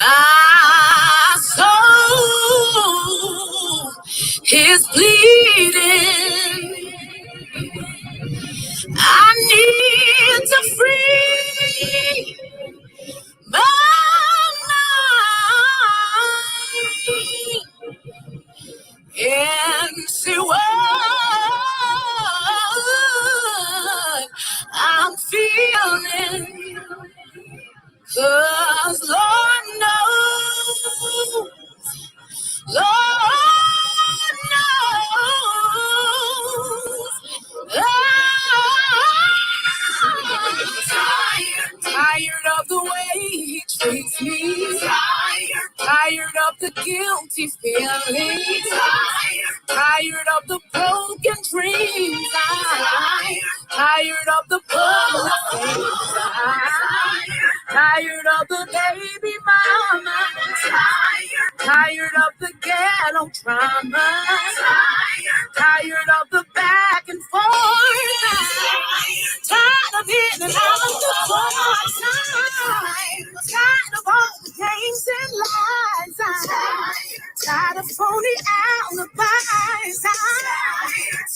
My soul is bleeding. I need to free my mind and see what I'm feeling. 'Cause Lord knows, Lord knows, tired of the way he treats me. Tired of the guilty feelings. Tired of the broken dreams. Tired of the public things. Tired of the baby mama. Tired of the ghetto drama. Tired of the back and forth. Tired of hitting out of the court. Tired of all the games and lies. Tired of phony alibis.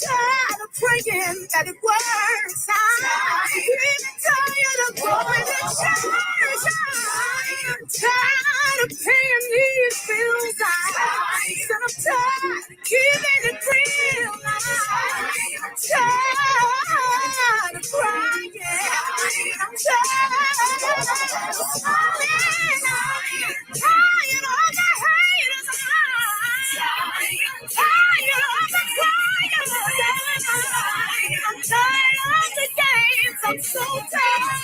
Tired of praying that it works. Even tired of going to church. Tired of paying these bills. And I'm tired of keeping it real. I'm tired of crying. I'm tired of falling. Tired of the haters. Tired of the crying. I'm tired of the games. I'm so tired.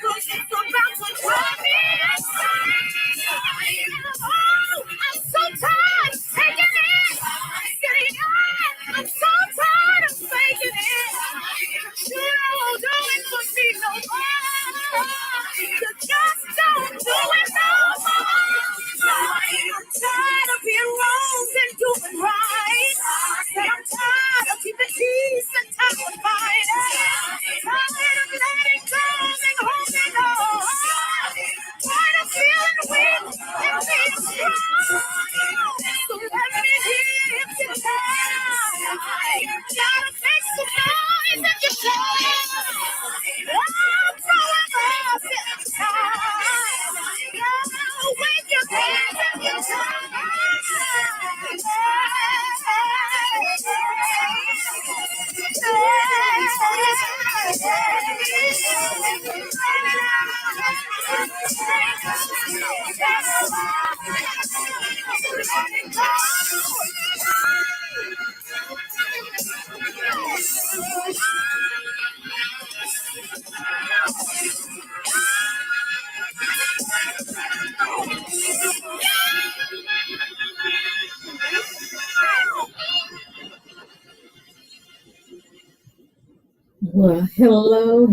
'Cause it's about to drive me insane. Oh, I'm so tired of taking it. Getting on. I'm so tired of faking it. You don't do it for me no more. You just don't do it no more. I'm tired of being wrong and doing right. I'm tired of keeping peace and time with fight. Tired of letting go and holding on. Tired of feeling weak and being strong. So let me hear you tell. Gotta make some noise if you can. I'm throwing up in time. Wave your hands if you Well, hello.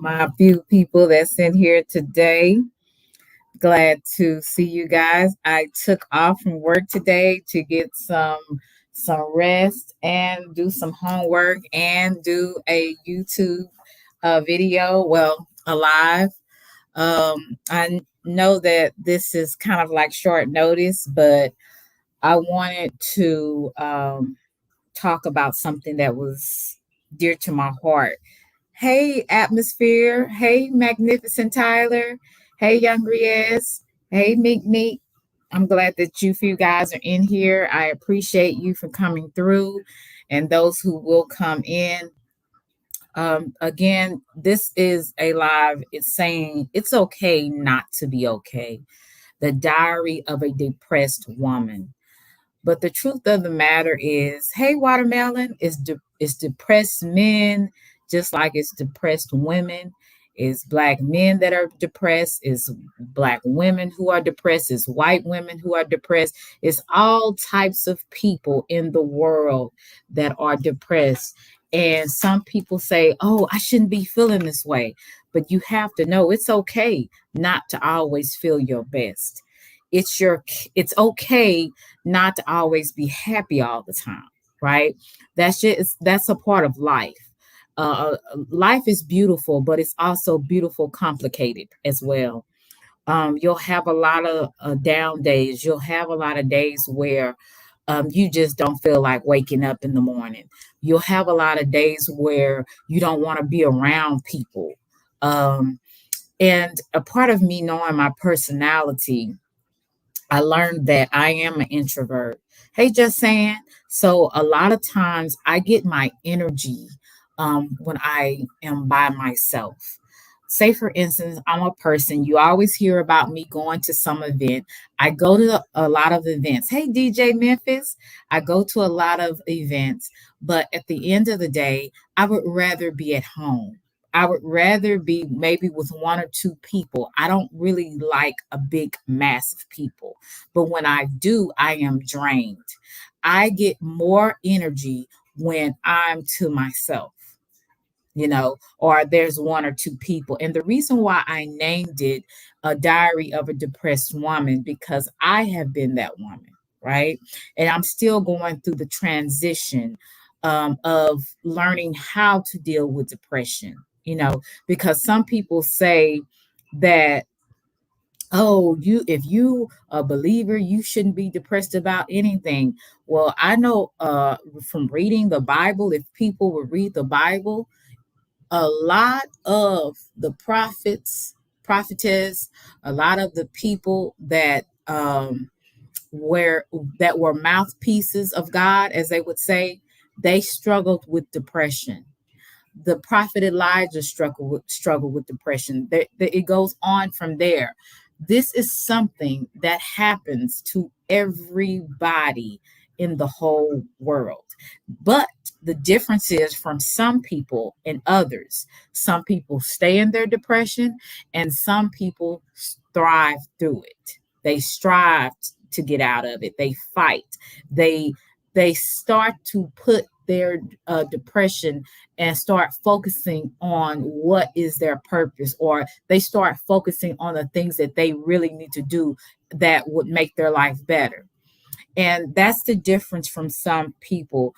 My few people that's in here today. Glad to see you guys. I took off from work today to get some rest and do some homework and do a YouTube video. Well, a live. I know that this is kind of like short notice, but I wanted to talk about something that was dear to my heart. Hey, Atmosphere. Hey, Magnificent Tyler. Hey, Young Riez. Hey, Meek Meek. I'm glad that you few guys are in here. I appreciate you for coming through and those who will come in. Again, this is a live. It's saying it's okay not to be okay. The diary of a depressed woman. But the truth of the matter is, hey, Watermelon, is depressed men just like it's depressed women. Is black men that are depressed, is black women who are depressed, is white women who are depressed. It's all types of people in the world that are depressed. And some people say, oh, I shouldn't be feeling this way. But you have to know it's okay not to always feel your best. It's okay not to always be happy all the time, right? That's a part of life. Life is beautiful, but it's also beautiful, complicated as well. You'll have a lot of down days. You'll have a lot of days where you just don't feel like waking up in the morning. You'll have a lot of days where you don't want to be around people. Um, and a part of me knowing my personality, I learned that I am an introvert. Hey, just saying. So a lot of times I get my energy when I am by myself. Say, for instance, I'm a person, you always hear about me going to some event. I go to a lot of events. Hey, DJ Memphis, I go to a lot of events, but at the end of the day, I would rather be at home. I would rather be maybe with one or two people. I don't really like a big mass of people. But when I do, I am drained. I get more energy when I'm to myself, or there's one or two people. And the reason why I named it A Diary of a Depressed Woman, because I have been that woman, right? And I'm still going through the transition of learning how to deal with depression, because some people say that, oh, if you a believer, you shouldn't be depressed about anything. Well, I know from reading the Bible, if people would read the Bible, a lot of the prophets, prophetess, a lot of the people were that were mouthpieces of God, as they would say, they struggled with depression. The prophet Elijah struggled with depression. It goes on from there. This is something that happens to everybody in the whole world. But the difference is from some people and others. Some people stay in their depression and some people thrive through it. They strive to get out of it. They fight. They they start to put their depression and start focusing on what is their purpose, or they start focusing on the things that they really need to do that would make their life better. And that's the difference from some people.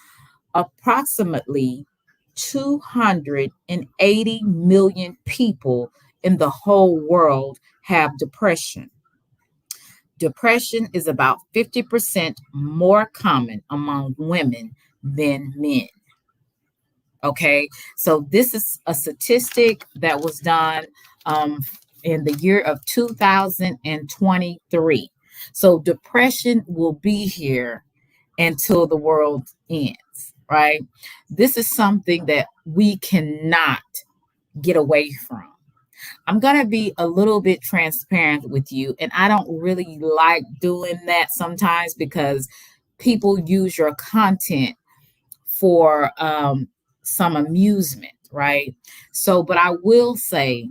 Approximately 280 million people in the whole world have depression. Depression is about 50% more common among women than men. Okay, so this is a statistic that was done um, in the year of 2023. So depression will be here until the world ends, right? This is something that we cannot get away from. I'm going to be a little bit transparent with you, and I don't really like doing that sometimes because people use your content for some amusement, right? So, but I will say,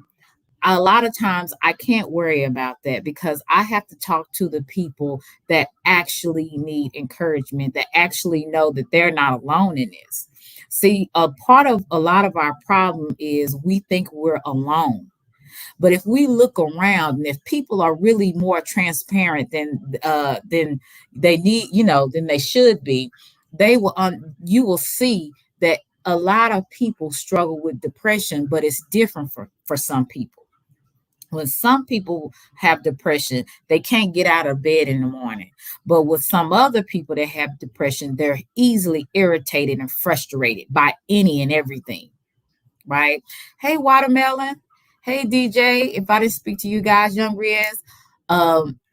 a lot of times I can't worry about that because I have to talk to the people that actually need encouragement, that actually know that they're not alone in this. See, a part of a lot of our problem is we think we're alone. But if we look around and if people are really more transparent than they need, than they should be, you will see that a lot of people struggle with depression, but it's different for some people. When some people have depression, they can't get out of bed in the morning. But with some other people that have depression, they're easily irritated and frustrated by any and everything, right? Hey, Watermelon. Hey, DJ. If I didn't speak to you guys, Young Riaz.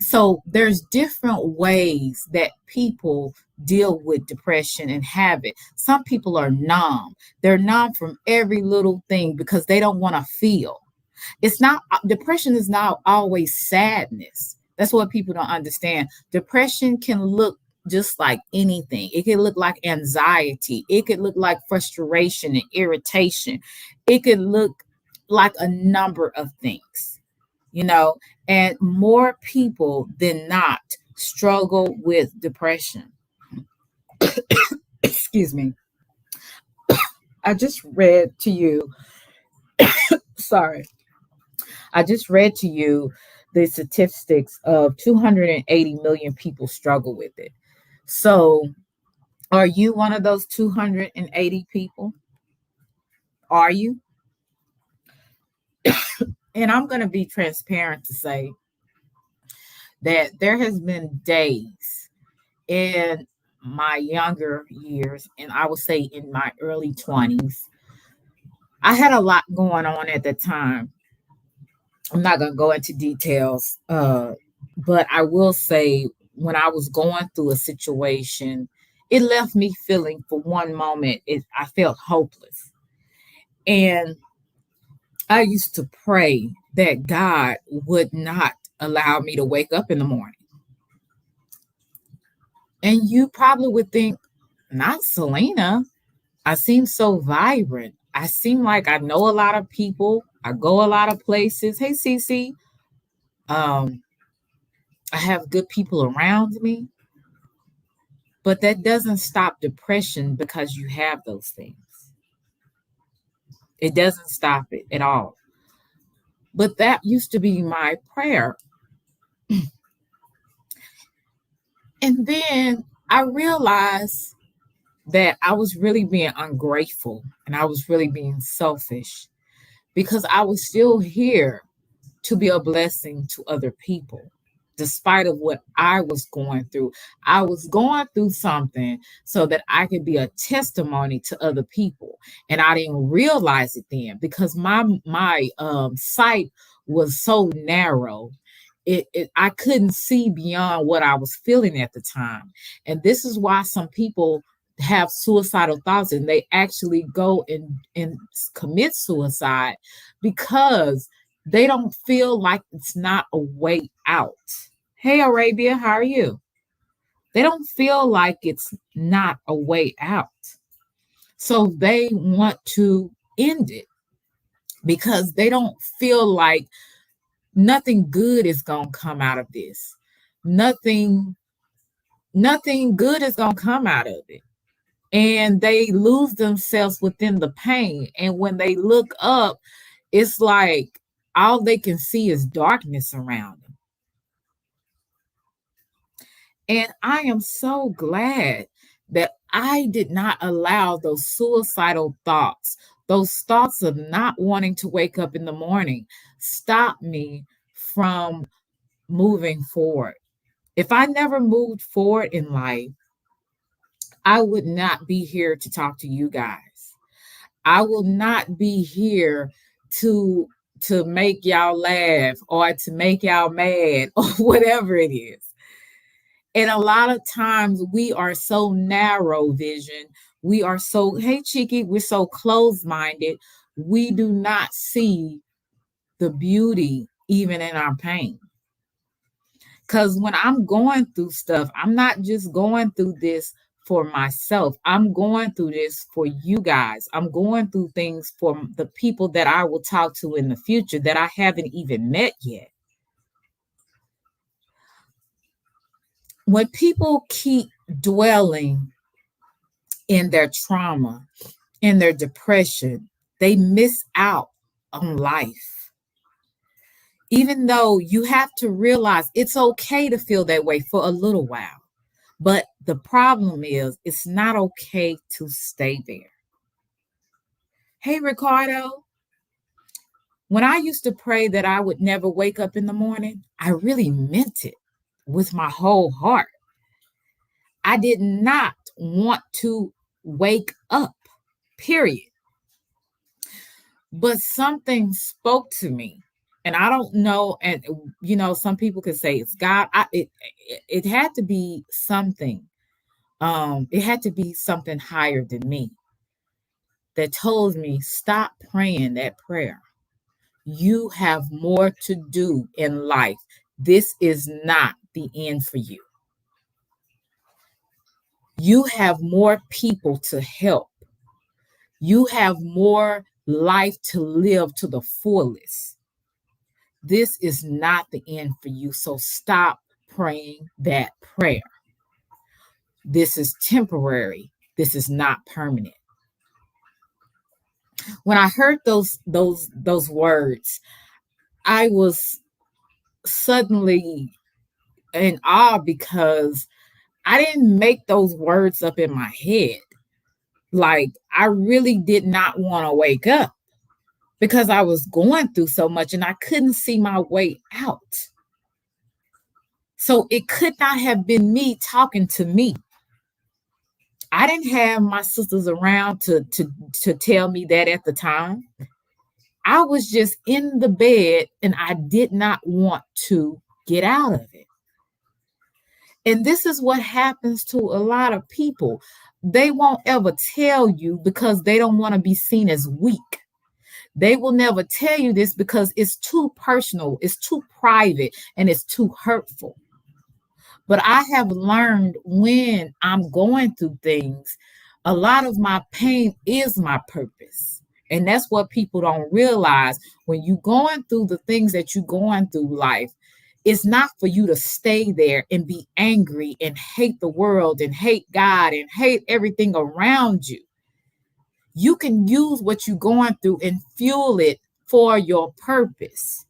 So there's different ways that people deal with depression and have it. Some people are numb. They're numb from every little thing because they don't want to feel. It's not Depression is not always sadness. That's what people don't understand. Depression can look just like anything. It can look like anxiety. It could look like frustration and irritation. It could look like a number of things, you know, and more people than not struggle with depression. Excuse me. I just read to you, sorry, I just read to you the statistics of 280 million people struggle with it. So, are you one of those 280 people? Are you? And I'm going to be transparent to say that there has been days in my younger years, and I would say in my early 20s, I had a lot going on at the time. I'm not going to go into details, but I will say when I was going through a situation, it left me feeling for one moment, I felt hopeless. And I used to pray that God would not allow me to wake up in the morning. And you probably would think, not Selena. I seem so vibrant. I seem like I know a lot of people. I go a lot of places. Hey, Cece. Um, I have good people around me. But that doesn't stop depression because you have those things. It doesn't stop it at all. But that used to be my prayer. And then I realized that I was really being ungrateful and I was really being selfish because I was still here to be a blessing to other people despite of what I was going through. I was going through something so that I could be a testimony to other people, and I didn't realize it then because my sight was so narrow. I couldn't see beyond what I was feeling at the time, and this is why some people have suicidal thoughts and they actually go and commit suicide because they don't feel like it's not a way out. Hey, Arabia, how are you? They don't feel like it's not a way out. So they want to end it because they don't feel like nothing good is going to come out of this. Nothing nothing good is going to come out of it. And they lose themselves within the pain. And when they look up, it's like all they can see is darkness around them. And I am so glad that I did not allow those suicidal thoughts, those thoughts of not wanting to wake up in the morning, stop me from moving forward. If I never moved forward in life, I would not be here to talk to you guys. I will not be here to to make y'all laugh or to make y'all mad or whatever it is. And a lot of times we are so narrow vision. We are so, hey, Cheeky, we're so closed minded. We do not see the beauty even in our pain. Because when I'm going through stuff, I'm not just going through this for myself. I'm going through this for you guys. I'm going through things for the people that I will talk to in the future that I haven't even met yet. When people keep dwelling in their trauma, in their depression, they miss out on life. Even though you have to realize it's okay to feel that way for a little while. But the problem is, it's not okay to stay there. Hey, Ricardo, when I used to pray that I would never wake up in the morning, I really meant it with my whole heart. I did not want to wake up, period. But something spoke to me. And I don't know, and some people could say it's God. It had to be something. It had to be something higher than me that told me stop praying that prayer. You have more to do in life. This is not the end for you. You have more people to help. You have more life to live to the fullest. This is not the end for you. So stop praying that prayer. This is temporary. This is not permanent. When I heard those words, I was suddenly in awe because I didn't make those words up in my head. Like, I really did not want to wake up because I was going through so much and I couldn't see my way out. So it could not have been me talking to me. I didn't have my sisters around to tell me that at the time. I was just in the bed and I did not want to get out of it. And this is what happens to a lot of people. They won't ever tell you because they don't want to be seen as weak. They will never tell you this because it's too personal, it's too private, and it's too hurtful. But I have learned when I'm going through things, a lot of my pain is my purpose. And that's what people don't realize. When you're going through the things that you're going through life, it's not for you to stay there and be angry and hate the world and hate God and hate everything around you. You can use what you're going through and fuel it for your purpose.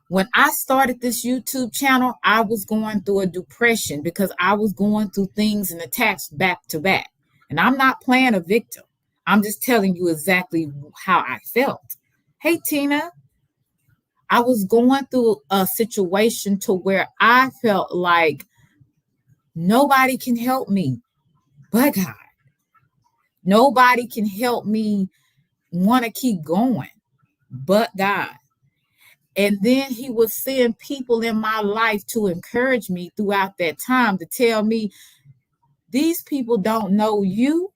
When I started this YouTube channel, I was going through a depression because I was going through things and attacks back to back. And I'm not playing a victim. I'm just telling you exactly how I felt. Hey, Tina, I was going through a situation to where I felt like nobody can help me but God. Nobody can help me want to keep going but God. And then he was send people in my life to encourage me throughout that time to tell me, these people don't know you.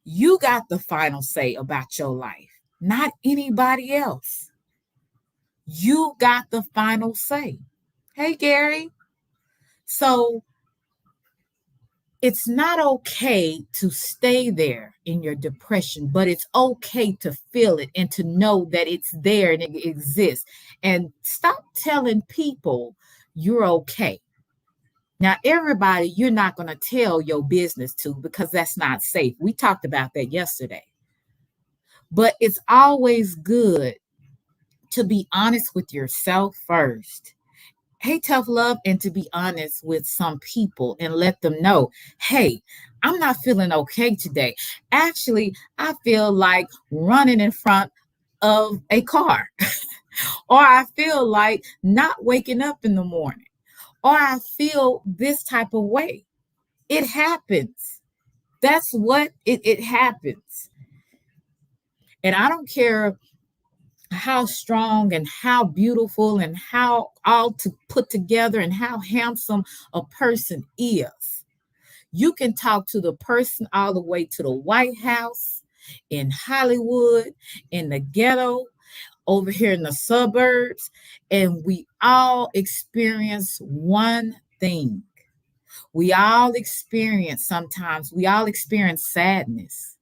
You got the final say about your life, not anybody else. You got the final say. Hey, Gary. So it's not okay to stay there in your depression, but it's okay to feel it and to know that it's there and it exists. And stop telling people you're okay. Now, everybody, you're not going to tell your business to because that's not safe. We talked about that yesterday. But it's always good to be honest with yourself first. Hey, tough love, and to be honest with some people and let them know, hey, I'm not feeling okay today. Actually, I feel like running in front of a car, or I feel like not waking up in the morning, or I feel this type of way. It happens. That's what it happens. And I don't care how strong and how beautiful and how all to put together and how handsome a person is. You can talk to the person all the way to the White House, in Hollywood, in the ghetto, over here in the suburbs, and we all experience one thing. We all experience sadness.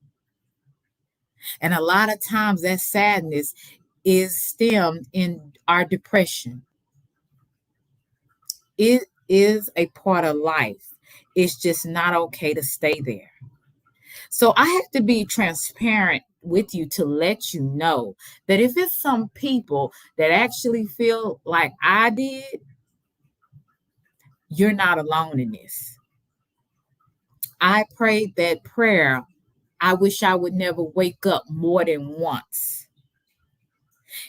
And a lot of times that sadness is stemmed in our depression. It is a part of life. It's just not okay to stay there. So I have to be transparent with you to let you know that if it's some people that actually feel like I did, you're not alone in this. I prayed that prayer. I wish I would never wake up more than once.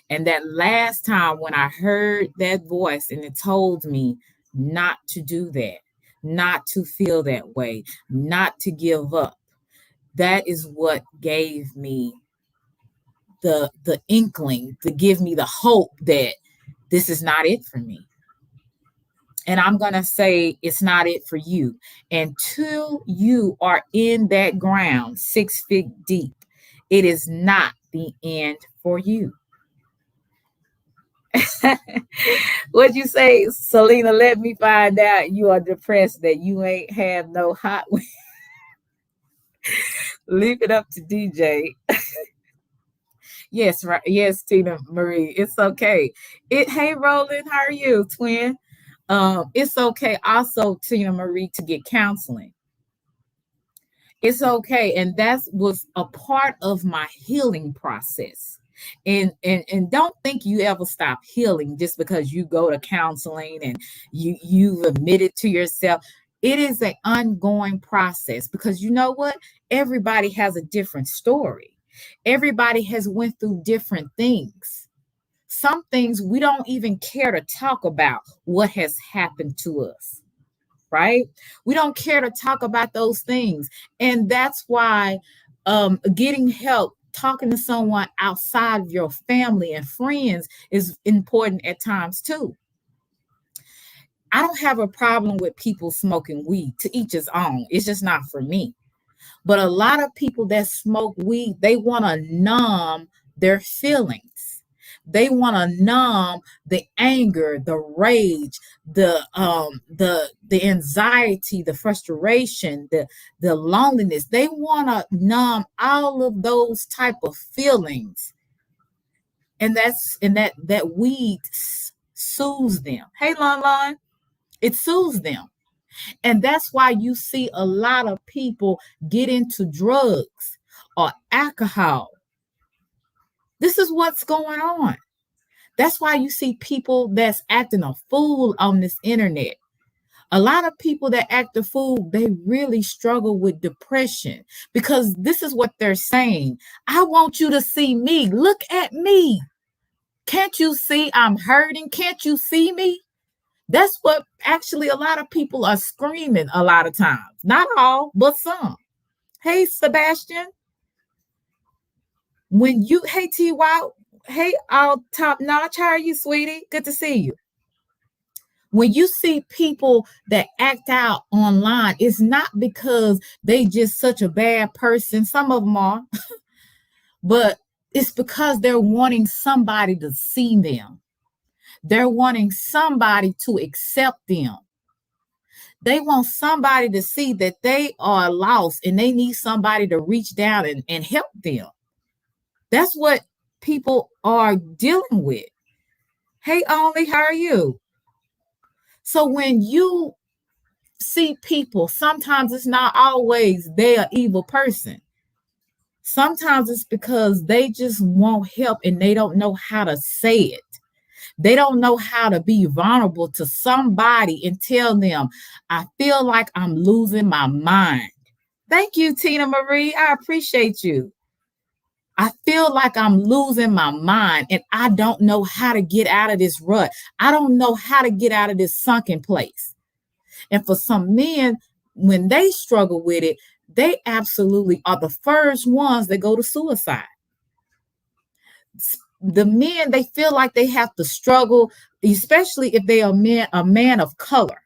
And that last time when I heard that voice and it told me not to do that, not to feel that way, not to give up, that is what gave me the inkling to give me the hope that this is not it for me. And I'm going to say it's not it for you. Until you are in that ground 6 feet deep, it is not the end for you. What'd you say, Selena? Let me find out you are depressed that you ain't have no hot. Leave it up to DJ. Yes, right. Yes, Tina Marie. It's okay. Hey Roland, how are you, twin? It's okay also, Tina Marie, to get counseling. It's okay. And that was a part of my healing process. And don't think you ever stop healing just because you go to counseling and you've admitted to yourself. It is an ongoing process because you know what? Everybody has a different story. Everybody has went through different things. Some things we don't even care to talk about what has happened to us, right? We don't care to talk about those things. And that's why getting help, talking to someone outside of your family and friends is important at times too. I don't have a problem with people smoking weed, to each his own. It's just not for me. But a lot of people that smoke weed, they want to numb their feelings. They want to numb the anger, the rage, the anxiety, the frustration, the loneliness. They want to numb all of those type of feelings. And that weed soothes them. Hey, Lon Lon, it soothes them. And that's why you see a lot of people get into drugs or alcohol. This is what's going on. That's why you see people that's acting a fool on this internet. A lot of people that act a fool, they really struggle with depression because this is what they're saying. I want you to see me. Look at me. Can't you see I'm hurting? Can't you see me? That's what actually a lot of people are screaming a lot of times. Not all, but some. Hey, Sebastian, hey, TY, hey, all top notch, how are you, sweetie? Good to see you. When you see people that act out online, it's not because they just such a bad person. Some of them are, but it's because they're wanting somebody to see them. They're wanting somebody to accept them. They want somebody to see that they are lost and they need somebody to reach down and help them. That's what people are dealing with. Hey, Only, how are you? So when you see people, sometimes it's not always they're an evil person. Sometimes it's because they just want help and they don't know how to say it. They don't know how to be vulnerable to somebody and tell them, I feel like I'm losing my mind. Thank you, Tina Marie. I appreciate you. I feel like I'm losing my mind and I don't know how to get out of this rut. I don't know how to get out of this sunken place. And for some men, when they struggle with it, they absolutely are the first ones that go to suicide. The men, they feel like they have to struggle, especially if they are a man of color.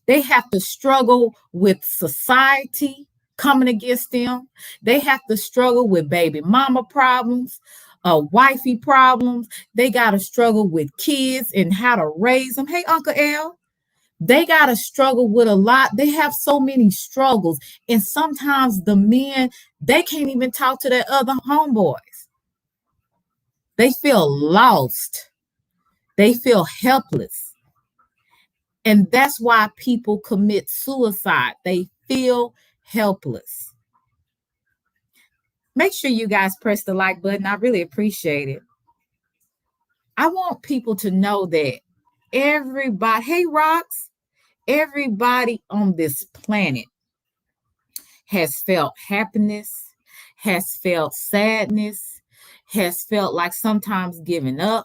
They have to struggle with society coming against them. They have to struggle with baby mama problems, wifey problems. They got to struggle with kids and how to raise them. Hey, Uncle L. They got to struggle with a lot. They have so many struggles. And sometimes the men, they can't even talk to their other homeboys. They feel lost. They feel helpless. And that's why people commit suicide. They feel helpless. Make sure you guys press the like button. I really appreciate it. I want people to know that everybody, hey, Rocks, everybody on this planet has felt happiness, has felt sadness, has felt like sometimes giving up,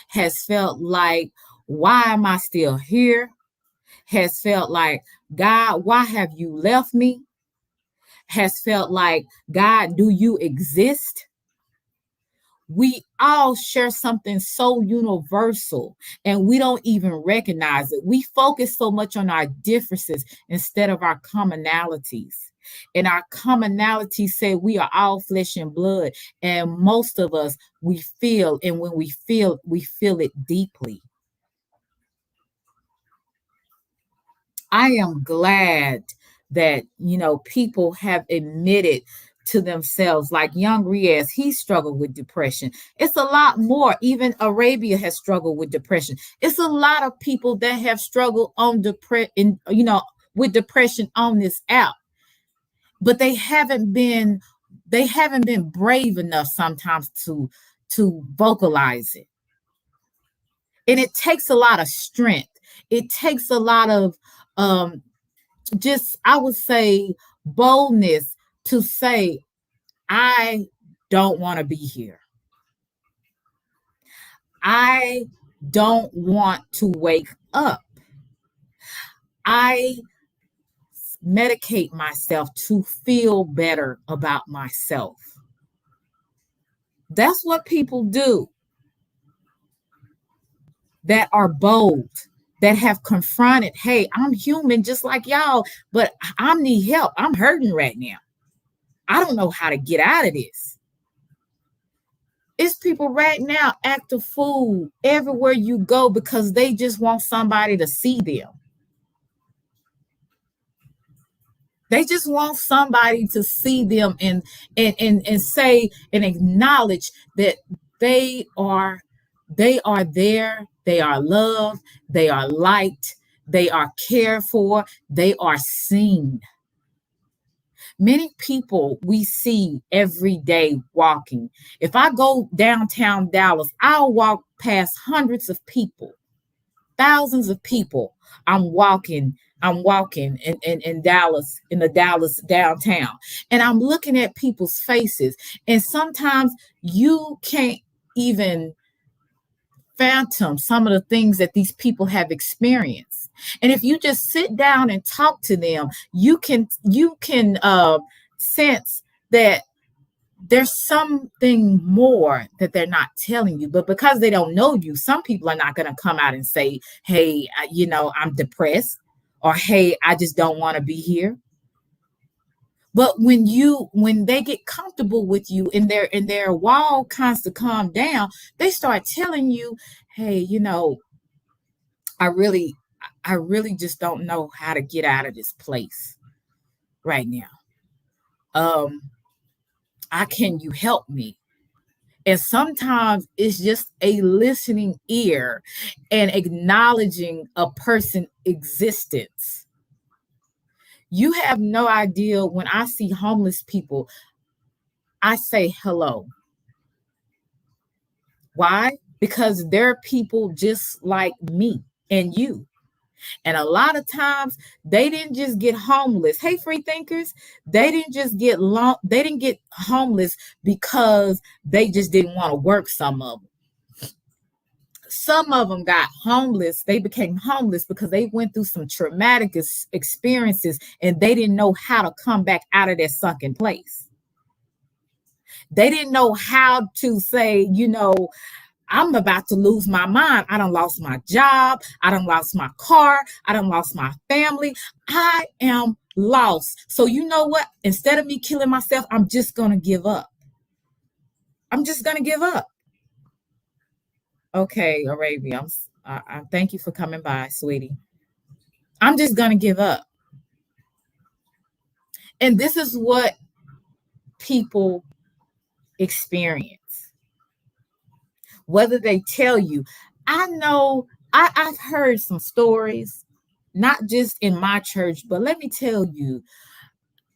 has felt like, why am I still here? Has felt like, God, why have you left me? Has felt like, God, do you exist? We all share something so universal and we don't even recognize it. We focus so much on our differences instead of our commonalities. And our commonalities say we are all flesh and blood. And most of us, we feel, and when we feel it deeply. I am glad that, people have admitted to themselves, like young Riaz, he struggled with depression. It's a lot more. Even Arabia has struggled with depression. It's a lot of people that have struggled with depression on this app, but they haven't been brave enough sometimes to vocalize it. And it takes a lot of strength. It takes a lot of um just, I would say, boldness to say, I don't want to be here. I don't want to wake up. I medicate myself to feel better about myself. That's what people do that are bold, that have confronted, hey, I'm human just like y'all, but I need help. I'm hurting right now. I don't know how to get out of this. It's people right now act a fool everywhere you go because they just want somebody to see them. They just want somebody to see them and say and acknowledge that they are they are there, they are loved, they are liked, they are cared for, they are seen. Many people we see every day walking. If I go downtown Dallas, I'll walk past hundreds of people, thousands of people. I'm walking in Dallas, in the Dallas downtown, and I'm looking at people's faces. And sometimes you can't even phantom some of the things that these people have experienced. And if you just sit down and talk to them, you can sense that there's something more that they're not telling you. But because they don't know you, some people are not going to come out and say, hey, I'm depressed, or hey, I just don't want to be here. But when they get comfortable with you and their wall comes to calm down, they start telling you, hey, i really I really just don't know how to get out of this place right now. um can you help me? And sometimes it's just a listening ear and acknowledging a person's existence. You have no idea, when I see homeless people, I say hello. Why? Because they're people just like me and you. And a lot of times they didn't just get homeless. Hey, free thinkers, they didn't get homeless because they just didn't want to work. Some of them got homeless. They became homeless because they went through some traumatic experiences and they didn't know how to come back out of that sunken place. They didn't know how to say, I'm about to lose my mind. I done lost my job. I done lost my car. I done lost my family. I am lost. So you know what? Instead of me killing myself, I'm just going to give up. I'm just going to give up. Okay, Arabia, I thank you for coming by, sweetie. I'm just going to give up. And this is what people experience. Whether they tell you, I know I've heard some stories, not just in my church, but let me tell you,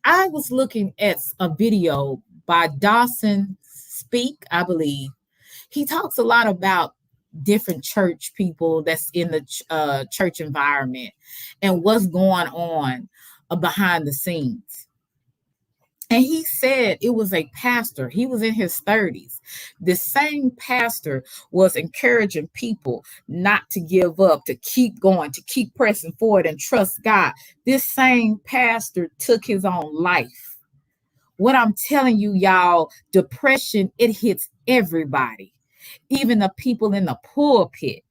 I was looking at a video by Dawson Speak, I believe. He talks a lot about different church people that's in the church environment and what's going on behind the scenes. And he said it was a pastor. He was in his 30s. The same pastor was encouraging people not to give up, to keep going, to keep pressing forward and trust God. This same pastor took his own life. What I'm telling you, y'all, depression, it hits everybody, even the people in the pulpit.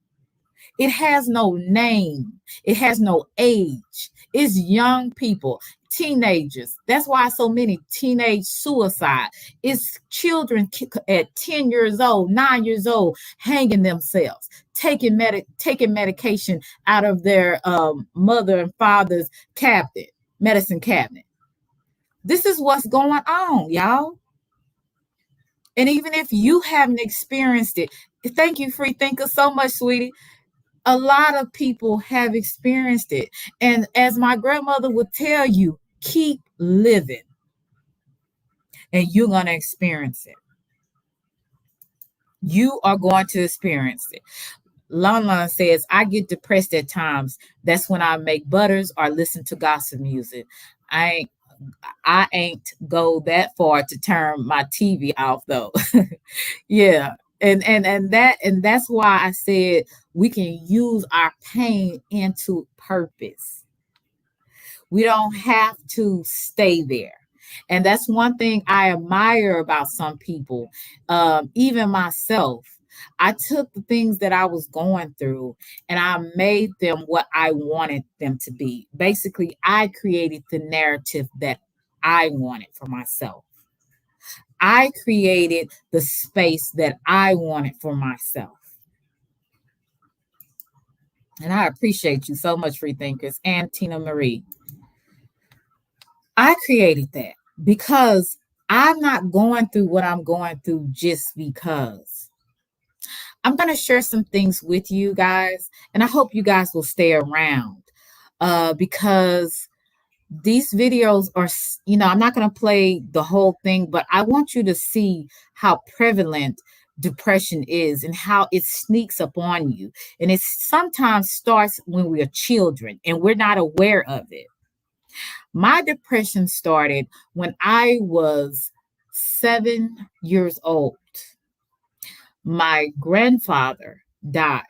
It has no name. It has no age. It's young people, teenagers. That's why so many teenage suicide. It's children at 10 years old, 9 years old, hanging themselves, taking medication out of their mother and father's medicine cabinet. This is what's going on, y'all. And even if you haven't experienced it, thank you, free thinker, so much, sweetie. A lot of people have experienced it. And as my grandmother would tell you, keep living and you're going to experience it. You are going to experience it. Lon Lon says, I get depressed at times. That's when I make butters or listen to gospel music. I ain't I ain't go that far to turn my TV off though. Yeah. And that's why I said we can use our pain into purpose. We don't have to stay there. And that's one thing I admire about some people, even myself. I took the things that I was going through and I made them what I wanted them to be. Basically, I created the narrative that I wanted for myself. I created the space that I wanted for myself. And I appreciate you so much, free thinkers, and Tina Marie. I created that because I'm not going through what I'm going through just because. I'm going to share some things with you guys, and I hope you guys will stay around because these videos are, I'm not going to play the whole thing, but I want you to see how prevalent depression is and how it sneaks up on you. And it sometimes starts when we are children and we're not aware of it. My depression started when I was 7 years old. My grandfather died.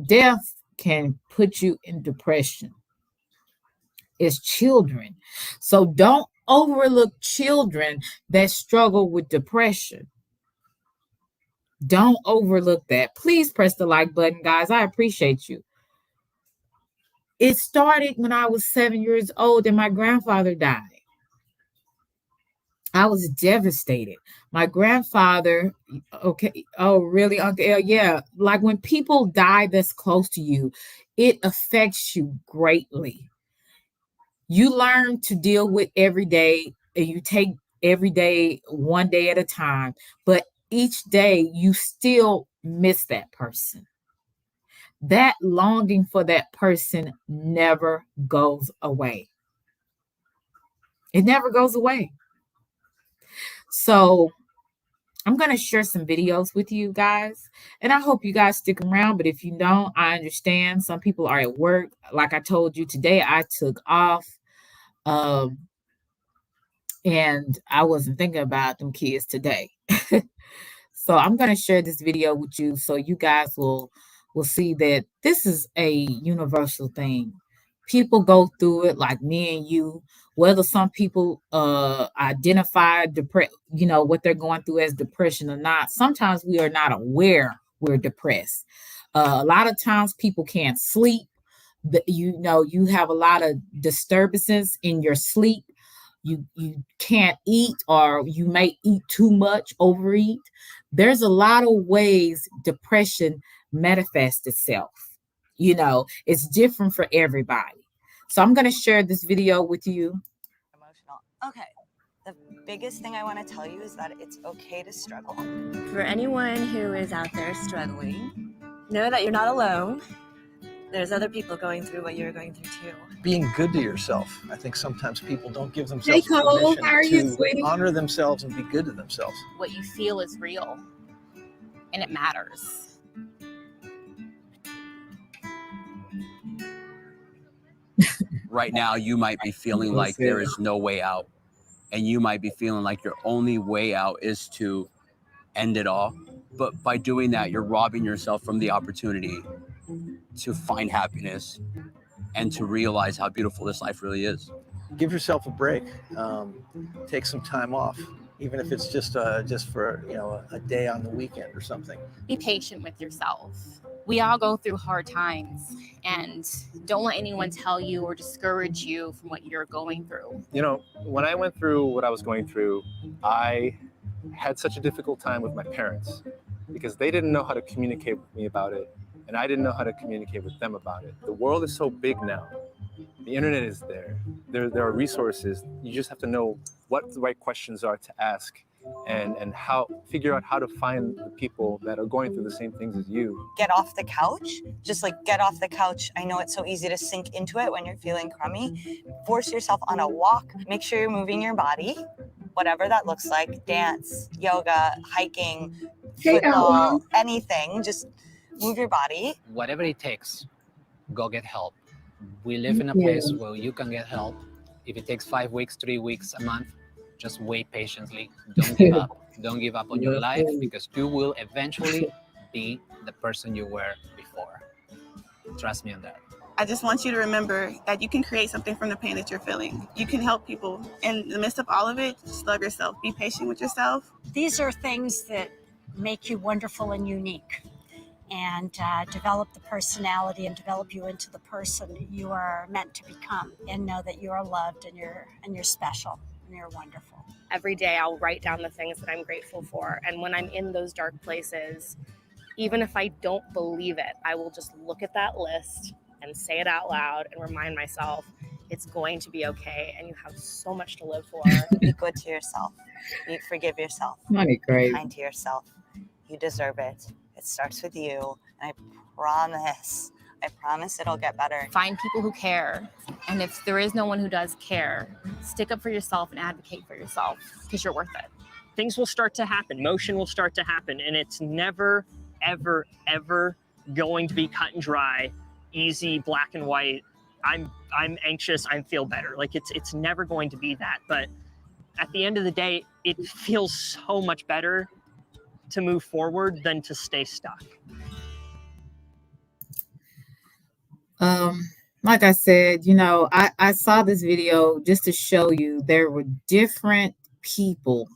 Death can put you in depression as children. So don't overlook children that struggle with depression. Don't overlook that. Please press the like button, guys. I appreciate you. It started when I was 7 years old and my grandfather died. I was devastated. My grandfather, okay, oh, really, Uncle L? Yeah, like when people die that's close to you, it affects you greatly. You learn to deal with every day and you take every day one day at a time, but each day you still miss that person. That longing for that person never goes away. It never goes away. So I'm going to share some videos with you guys, and I hope you guys stick around. But if you don't, I understand. Some people are at work. Like I told you today, I took off. Um, and I wasn't thinking about them kids today. So I'm going to share this video with you so you guys will see that this is a universal thing. People go through it like me and you. Whether some people identify what they're going through as depression or not, sometimes we are not aware we're depressed. A lot of times people can't sleep. You have a lot of disturbances in your sleep. You can't eat, or you may eat too much, overeat. There's a lot of ways depression manifests itself. It's different for everybody. So I'm going to share this video with you. Emotional. Okay. The biggest thing I want to tell you is that it's okay to struggle. For anyone who is out there struggling, know that you're not alone. There's other people going through what you're going through too. Being good to yourself. I think sometimes people don't give Hey, themselves Cole, how are you, permission sweetie? to honor themselves and be good to themselves. What you feel is real, and it matters. Right now, you might be feeling like there is no way out, and you might be feeling like your only way out is to end it all. But by doing that, you're robbing yourself from the opportunity to find happiness and to realize how beautiful this life really is. Give yourself a break. Take some time off, even if it's just for a day on the weekend or something. Be patient with yourself. We all go through hard times, and don't let anyone tell you or discourage you from what you're going through. When I went through what I was going through, I had such a difficult time with my parents because they didn't know how to communicate with me about it, and I didn't know how to communicate with them about it. The world is so big now. The internet is there. There are resources. You just have to know what the right questions are to ask and figure out how to find the people that are going through the same things as you. Get off the couch. Just get off the couch. I know it's so easy to sink into it when you're feeling crummy. Force yourself on a walk. Make sure you're moving your body. whatever that looks like, dance, yoga, hiking, Hey, football, anything. Just move your body. Whatever it takes, go get help. We live in a Yeah. place where you can get help. If it takes 5 weeks, 3 weeks, a month, just wait patiently. Don't give up. Don't give up on your life, because you will eventually be the person you were before. Trust me on that. I just want you to remember that you can create something from the pain that you're feeling. You can help people. In the midst of all of it, just love yourself. Be patient with yourself. These are things that make you wonderful and unique, and develop the personality and develop you into the person you are meant to become. And know that you are loved, and you're special, and you're wonderful. Every day I'll write down the things that I'm grateful for. And when I'm in those dark places, even if I don't believe it, I will just look at that list and say it out loud and remind myself it's going to be okay, and you have so much to live for. Be good to yourself. Forgive yourself. Money great. Be kind to yourself. You deserve it. It starts with you. And I promise it'll get better. Find people who care. And if there is no one who does care, stick up for yourself and advocate for yourself, because you're worth it. Things will start to happen. Motion will start to happen. And it's never, ever, ever going to be cut and dry, easy, black and white. I'm anxious, I feel better. Like it's never going to be that. But at the end of the day, it feels so much better to move forward than to stay stuck. Like I said, I saw this video just to show you there were different people,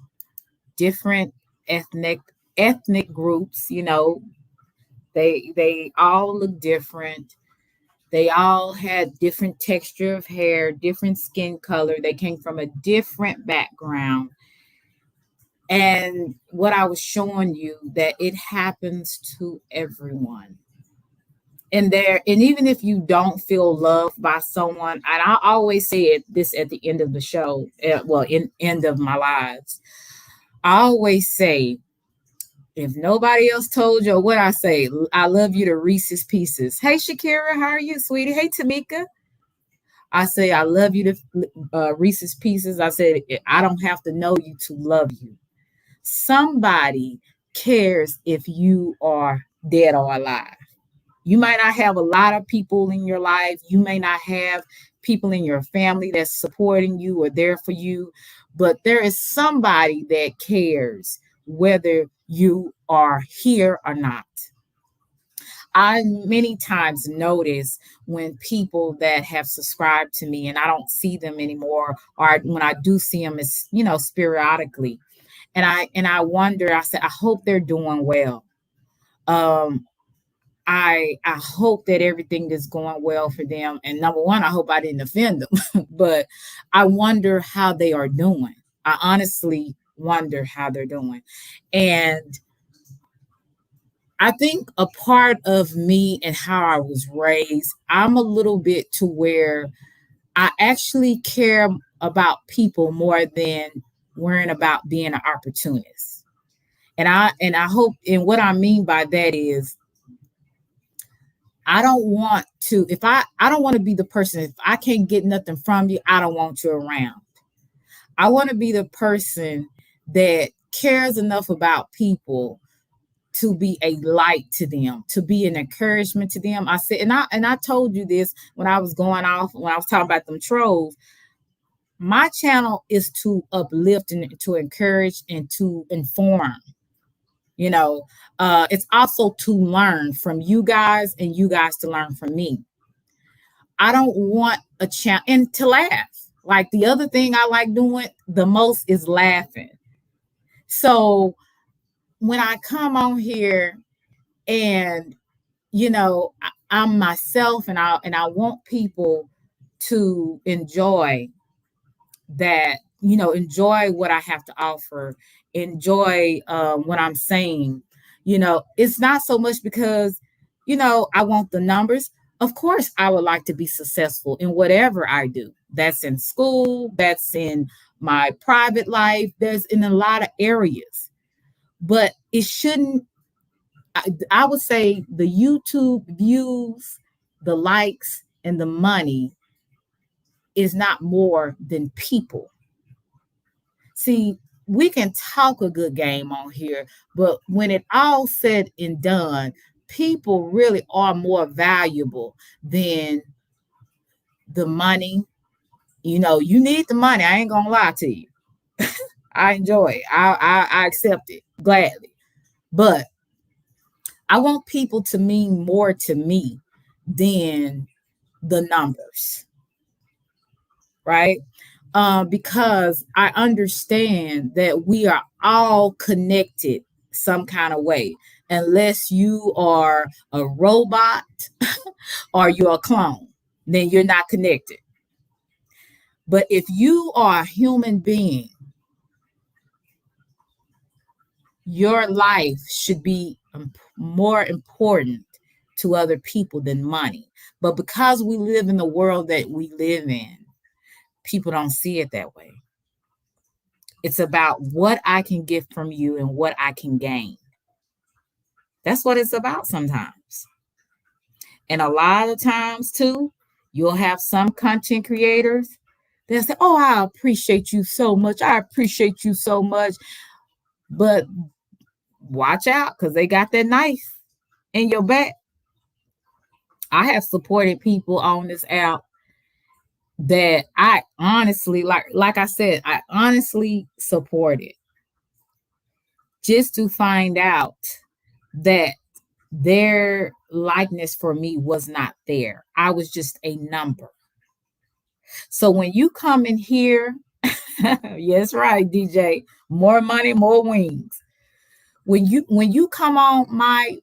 different ethnic groups, they all look different. They all had different texture of hair, different skin color. They came from a different background. And what I was showing you, that it happens to everyone. And even if you don't feel loved by someone, and I always say this at the end of the show, end of my lives, I always say, if nobody else told you what I say, I love you to Reese's Pieces. Hey, Shakira, how are you, sweetie? Hey, Tamika. I say, I love you to Reese's Pieces. I said, I don't have to know you to love you. Somebody cares if you are dead or alive. You might not have a lot of people in your life. You may not have people in your family that's supporting you or there for you, but there is somebody that cares whether you are here or not. I many times notice when people that have subscribed to me and I don't see them anymore, or when I do see them, it's, sporadically. And I wonder, I said, I hope they're doing well. I hope that everything is going well for them. And number one, I hope I didn't offend them, but I wonder how they are doing. I honestly wonder how they're doing. And I think a part of me and how I was raised, I'm a little bit to where I actually care about people more than worrying about being an opportunist. And I hope, and what I mean by that is, I don't want to, I don't want to be the person, if I can't get nothing from you, I don't want you around. I want to be the person that cares enough about people to be a light to them, to be an encouragement to them. I said, and I told you this when I was going off, when I was talking about them trolls. My channel is to uplift and to encourage and to inform. It's also to learn from you guys and you guys to learn from me. I don't want a channel and to laugh. Like, the other thing I like doing the most is laughing. So when I come on here and, I'm myself and I want people to enjoy that, enjoy what I have to offer, enjoy what I'm saying. It's not so much because, I want the numbers. Of course, I would like to be successful in whatever I do. That's in school, that's in my private life, there's in a lot of areas. But it shouldn't, I would say the YouTube views, the likes, and the money is not more than people. See, we can talk a good game on here, but when it all said and done, people really are more valuable than the money. You know, you need the money. I ain't gonna lie to you. I enjoy it. I accept it gladly. But I want people to mean more to me than the numbers, right? Because I understand that we are all connected some kind of way, unless you are a robot or you're a clone, then you're not connected. But if you are a human being, your life should be more important to other people than money. But because we live in the world that we live in, people don't see it that way. It's about what I can get from you and what I can gain. That's what it's about sometimes. And a lot of times, too, you'll have some content creators. They'll say, "Oh, I appreciate you so much. I appreciate you so much." But watch out, because they got that knife in your back. I have supported people on this app that I honestly, like I said, I honestly supported just to find out that their likeness for me was not there. I was just a number. So when you come in here, yes, right, DJ, more money, more wings. When you come on my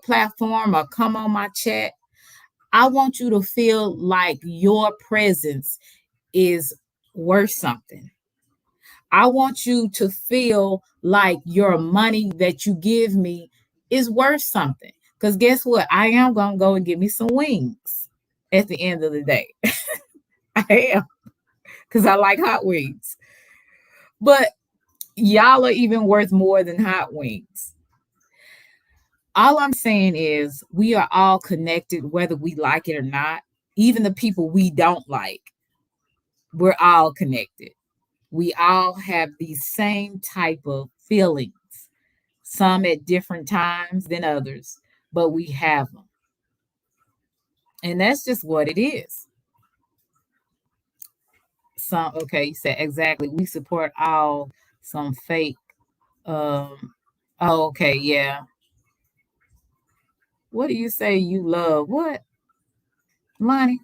platform or come on my chat, I want you to feel like your presence is worth something. I want you to feel like your money that you give me is worth something. Because guess what? I am going to go and get me some wings at the end of the day. I am. Because I like hot wings. But y'all are even worth more than hot wings. All I'm saying is we are all connected, whether we like it or not. Even the people we don't like, we're all connected. We all have these same type of feelings, some at different times than others, but we have them. And that's just what it is. Some, okay, you said exactly. We support all some fake. Oh, okay, yeah. What do you say you love? What? Money.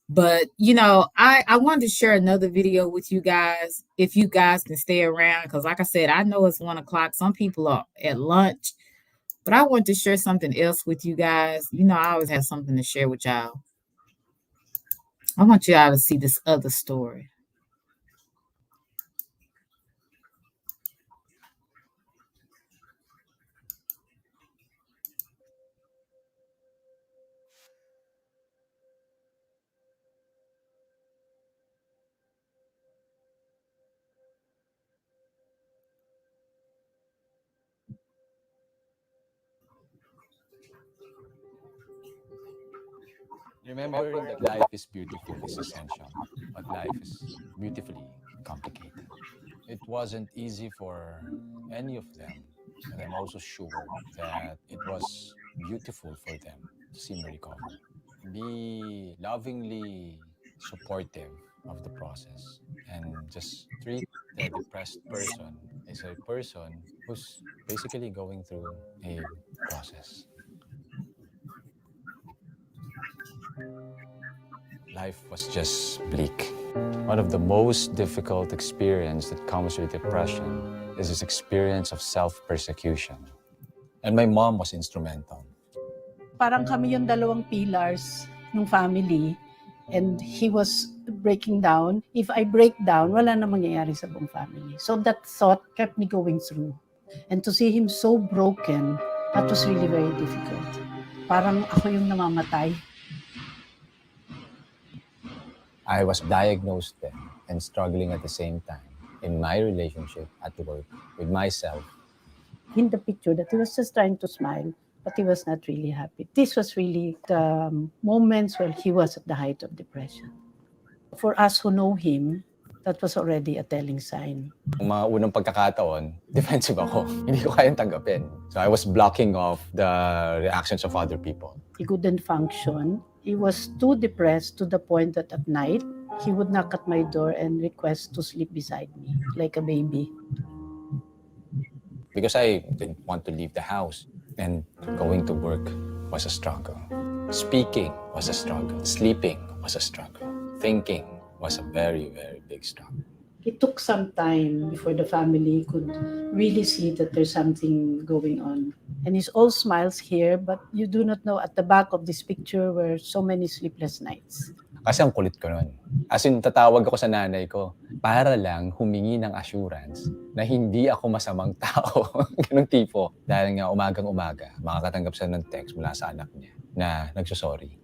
But I wanted to share another video with you guys if you guys can stay around, because like I said, I know it's 1 o'clock. Some people are at lunch, but I want to share something else with you guys. I always have something to share with y'all. I want y'all to see this other story. Remembering that life is beautiful is essential, but life is beautifully complicated. It wasn't easy for any of them, and I'm also sure that it was beautiful for them to see me recover. Be lovingly supportive of the process and just treat the depressed person as a person who's basically going through a process. Life was just bleak. One of the most difficult experience that comes with depression is this experience of self-persecution. And my mom was instrumental. Parang kami yung dalawang pillars ng family, and he was breaking down. If I break down, wala na mangyayari sa buong family. So that thought kept me going through. And to see him so broken, that was really very difficult. Parang ako yung namamatay. I was diagnosed then and struggling at the same time in my relationship at work with myself. In the picture that he was just trying to smile, but he was not really happy. This was really the moments where he was at the height of depression. For us who know him, That was already a telling sign. Ang mga unang pagkakataon, defensive ako. Hindi ko kayang tanggapin. So I was blocking off the reactions of other people. He couldn't function. He was too depressed to the point that at night, he would knock at my door and request to sleep beside me, like a baby. Because I didn't want to leave the house. And going to work was a struggle. Speaking was a struggle. Sleeping was a struggle. Thinking was a very, very big struggle. It took some time before the family could really see that there's something going on. And he's all smiles here, but you do not know at the back of this picture were so many sleepless nights. Kasi ang kulit ko nun. As in, tatawag ako sa nanay ko para lang humingi ng assurance na hindi ako masamang tao. Ganong tipo. Dahil nga umagang-umaga, makakatanggap siya ng text mula sa anak niya na nagsosorry.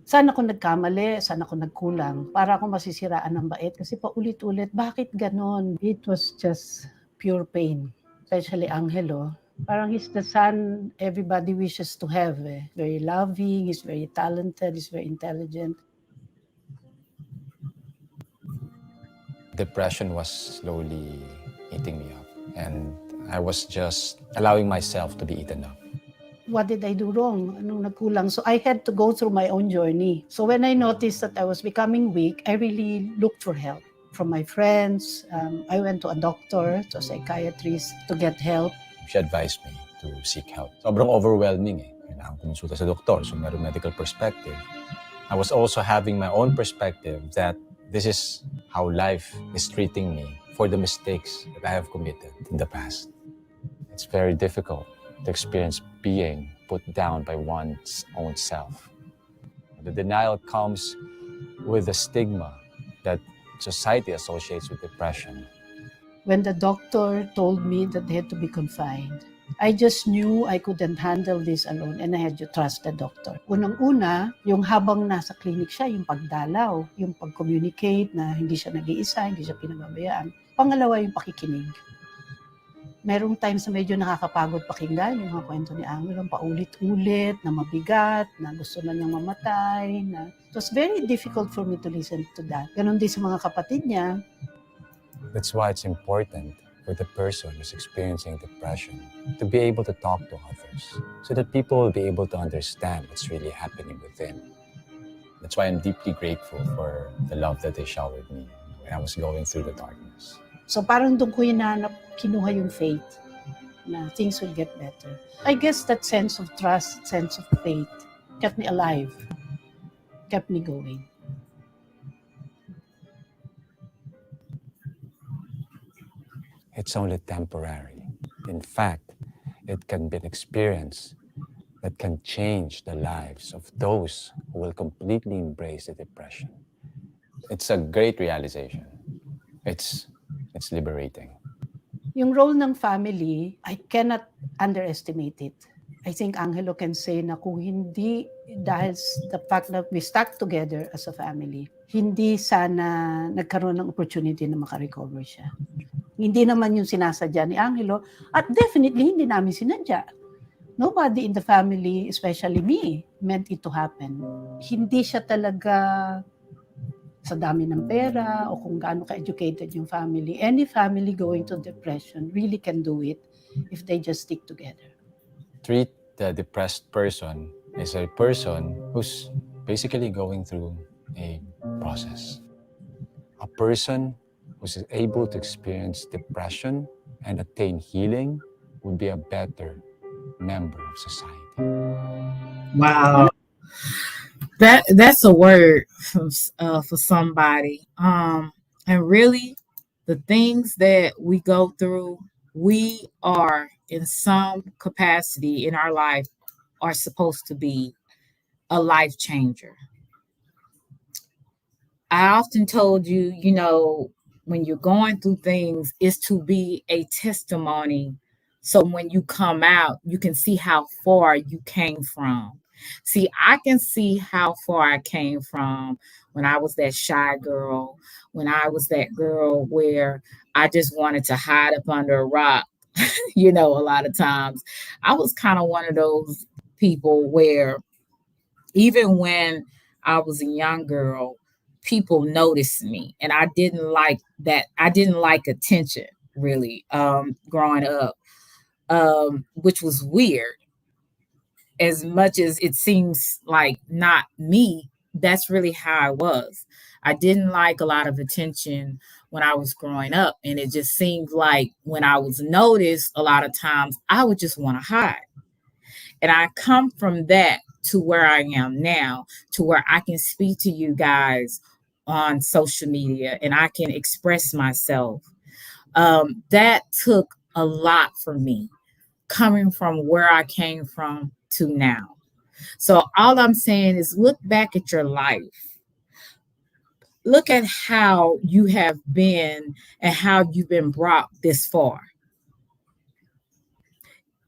Saan ako nagkamali, saan ako nagkulang, para ako masisiraan ng bait. Kasi paulit-ulit, bakit ganon? It was just pure pain. Especially Angelo. Parang he's the son everybody wishes to have. Very loving, he's very talented, he's very intelligent. Depression was slowly eating me up. And I was just allowing myself to be eaten up. What did I do wrong? Anong nagkulang? So I had to go through my own journey. So when I noticed that I was becoming weak, I really looked for help from my friends. I went to a doctor, to a psychiatrist to get help. She advised me to seek help. Sobrang overwhelming eh. Kailangan kumonsulta sa doktor, so meron medical perspective. I was also having my own perspective that this is how life is treating me for the mistakes that I have committed in the past. It's very difficult to experience being put down by one's own self. The denial comes with the stigma that society associates with depression. When the doctor told me that they had to be confined, I just knew I couldn't handle this alone and I had to trust the doctor. Unang-una, yung habang nasa clinic siya, yung pagdalaw, yung pag-communicate na hindi siya nag-iisa, hindi siya pinababayaan. Pangalawa, yung pakikinig. Merong times na medyo nakakapagod pakinggan yung mga kwento ni Angelo, paulit-ulit, na mabigat, na gusto na niyang mamatay. It was very difficult for me to listen to that. Ganon din sa mga kapatid niya. That's why it's important for the person who's experiencing depression to be able to talk to others so that people will be able to understand what's really happening with them. That's why I'm deeply grateful for the love that they showered me when I was going through the darkness. So parang doon ko kinuha yung faith na things will get better. I guess that sense of trust, sense of faith kept me alive, kept me going. It's only temporary. In fact, it can be an experience that can change the lives of those who will completely embrace the depression. It's a great realization. It's liberating. Yung role ng family, I cannot underestimate it. I think Angelo can say na kung hindi dahil the fact that we stuck together as a family, hindi sana nagkaroon ng opportunity na makarecover siya. Hindi naman yung sinasadya ni Angelo at definitely hindi namin sinadya. Nobody in the family, especially me, meant it to happen. Hindi siya talaga sa dami ng pera o kung gaano ka-educated yung family. Any family going to depression really can do it if they just stick together. Treat the depressed person as a person who's basically going through a process. A person who's able to experience depression and attain healing would be a better member of society. Wow. That's a word for somebody. And really, the things that we go through, we are in some capacity in our life are supposed to be a life changer. I often told you, when you're going through things, is to be a testimony. So when you come out, you can see how far you came from. See, I can see how far I came from when I was that shy girl, when I was that girl where I just wanted to hide up under a rock. A lot of times I was kind of one of those people where even when I was a young girl, people noticed me, and I didn't like that. I didn't like attention really, growing up, which was weird. As much as it seems like not me, that's really how I was. I didn't like a lot of attention when I was growing up, and it just seemed like when I was noticed, a lot of times I would just want to hide. And I come from that to where I am now, to where I can speak to you guys on social media and I can express myself. That took a lot for me coming from where I came from to now. So all I'm saying is look back at your life. Look at how you have been and how you've been brought this far.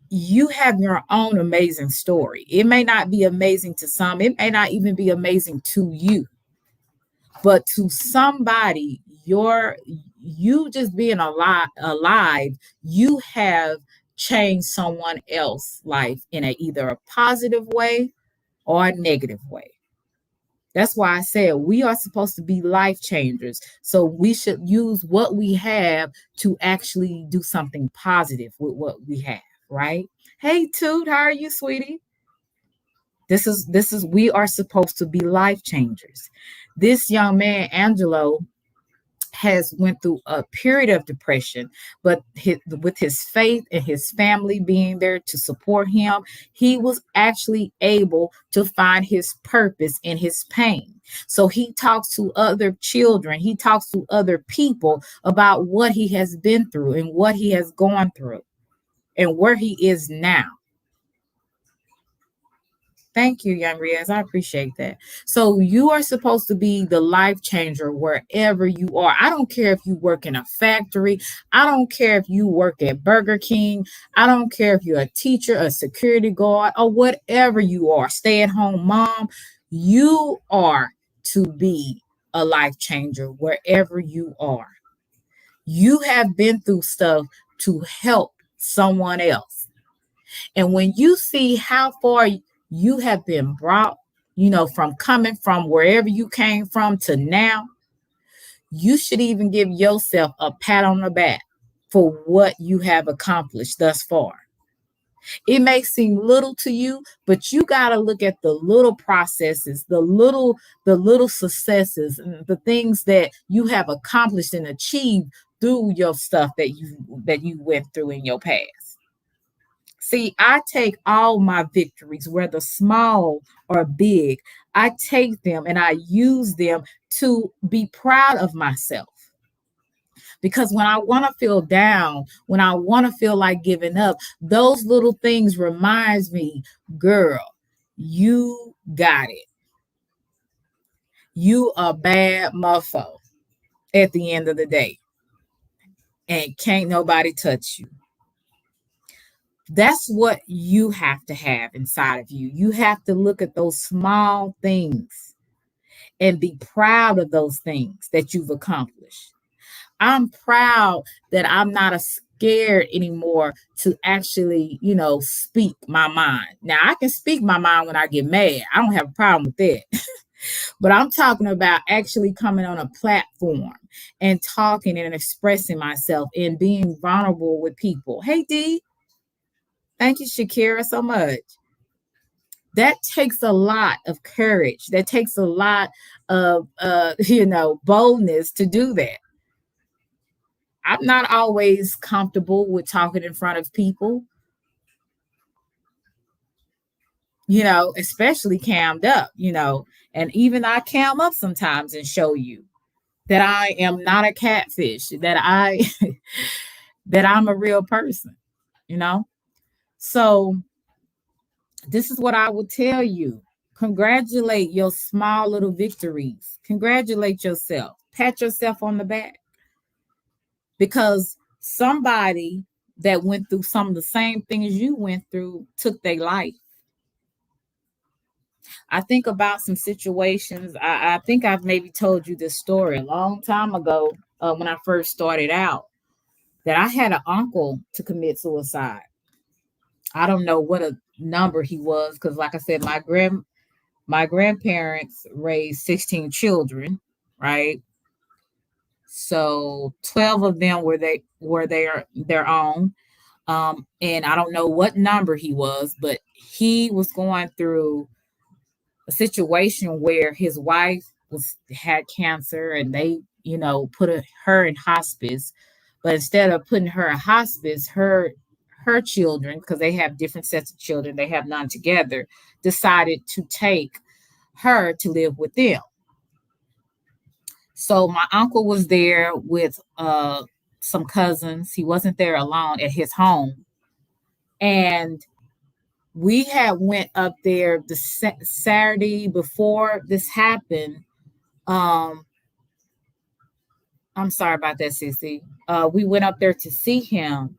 You have your own amazing story. It may not be amazing to some, it may not even be amazing to you, but to somebody, you just being alive, you have changed someone else's life in either a positive way or a negative way. That's why I said we are supposed to be life changers. So we should use what we have to actually do something positive with what we have, right? Hey Toot, how are you, sweetie? This is we are supposed to be life changers. This young man, Angelo, has went through a period of depression, but with his faith and his family being there to support him, he was actually able to find his purpose in his pain. So he talks to other children, he talks to other people about what he has been through and what he has gone through and where he is now. Thank you, Young Riaz. I appreciate that. So you are supposed to be the life changer wherever you are. I don't care if you work in a factory. I don't care if you work at Burger King. I don't care if you're a teacher, a security guard, or whatever you are, stay-at-home mom. You are to be a life changer wherever you are. You have been through stuff to help someone else. And when you see how far you have been brought, from coming from wherever you came from to now, you should even give yourself a pat on the back for what you have accomplished thus far. It may seem little to you, but you got to look at the little processes, the little successes, and the things that you have accomplished and achieved through your stuff that you went through in your past. See, I take all my victories, whether small or big, I take them and I use them to be proud of myself. Because when I want to feel down, when I want to feel like giving up, those little things reminds me, girl, you got it. You a bad mofo at the end of the day. And can't nobody touch you. That's what you have to have inside of you. You have to look at those small things and be proud of those things that you've accomplished. I'm proud that I'm not scared anymore to actually, speak my mind. Now, I can speak my mind when I get mad. I don't have a problem with that. But I'm talking about actually coming on a platform and talking and expressing myself and being vulnerable with people. Hey, Dee. Thank you, Shakira, so much. That takes a lot of courage. That takes a lot of, boldness to do that. I'm not always comfortable with talking in front of people, especially cammed up, and even I cam up sometimes and show you that I am not a catfish, that I'm a real person, So this is what I would tell you. Congratulate your small little victories. Congratulate yourself. Pat yourself on the back. Because somebody that went through some of the same things you went through took their life. I think about some situations. I think I've maybe told you this story a long time ago when I first started out, that I had an uncle to commit suicide. I don't know what a number he was because, like I said, my grandparents raised 16 children, right? So 12 of them were their own. And I don't know what number he was, but he was going through a situation where his wife had cancer, and they, put her in hospice. But instead of putting her in hospice, her children, because they have different sets of children, they have none together, decided to take her to live with them. So my uncle was there with some cousins. He wasn't there alone at his home. And we had went up there the Saturday before this happened. I'm sorry about that, Sissy. We went up there to see him,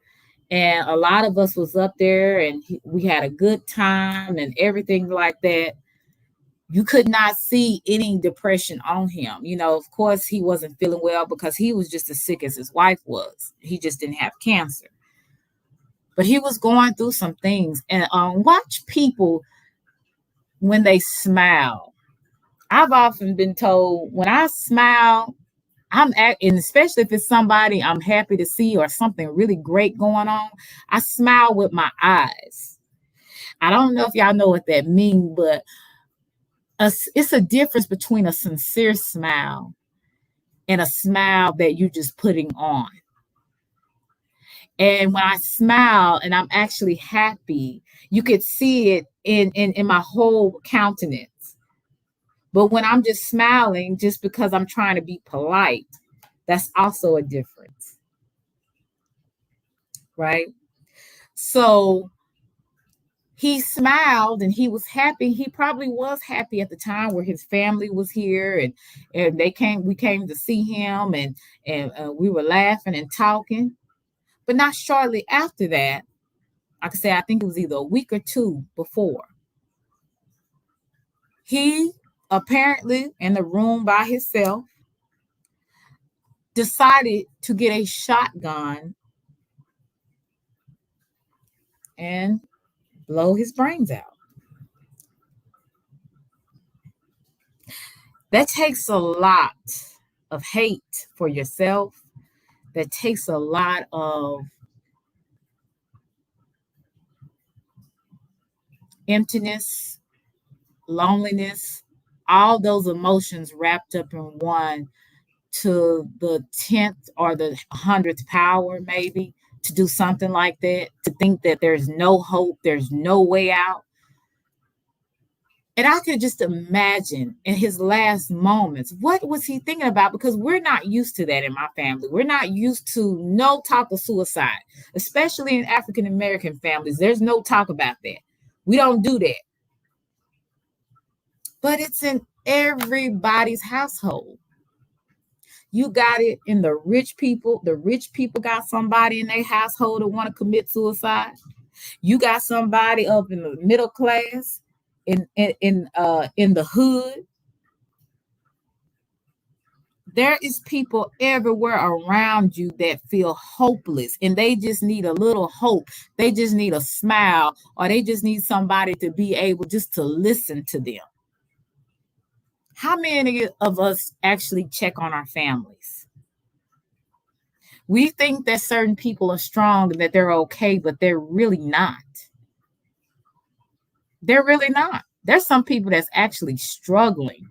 and a lot of us was up there, and we had a good time and everything like that. You could not see any depression on him. Of course, he wasn't feeling well because he was just as sick as his wife was. He just didn't have cancer. But he was going through some things. And watch people when they smile. I've often been told when I smile, and especially if it's somebody I'm happy to see or something really great going on, I smile with my eyes. I don't know if y'all know what that means, but it's a difference between a sincere smile and a smile that you're just putting on. And when I smile and I'm actually happy, you could see it in my whole countenance. But when I'm just smiling just because I'm trying to be polite, that's also a difference. Right? So he smiled and he was happy. He probably was happy at the time where his family was here, and we came to see him, and we were laughing and talking. But not shortly after that, like I said, I think it was either a week or two before, he apparently in the room by himself decided to get a shotgun and blow his brains out. That takes a lot of hate for yourself. That takes a lot of emptiness, loneliness, all those emotions wrapped up in one to the 10th or the 100th power, maybe, to do something like that, to think that there's no hope, there's no way out. And I could just imagine in his last moments, what was he thinking about? Because we're not used to that in my family. We're not used to no talk of suicide, especially in African American families. There's no talk about that. We don't do that. But it's in everybody's household. You got it in the rich people. The rich people got somebody in their household that want to commit suicide. You got somebody up in the middle class, in the hood. There is people everywhere around you that feel hopeless, and they just need a little hope. They just need a smile, or they just need somebody to be able just to listen to them. How many of us actually check on our families? We think that certain people are strong and that they're okay, but they're really not. They're really not. There's some people that's actually struggling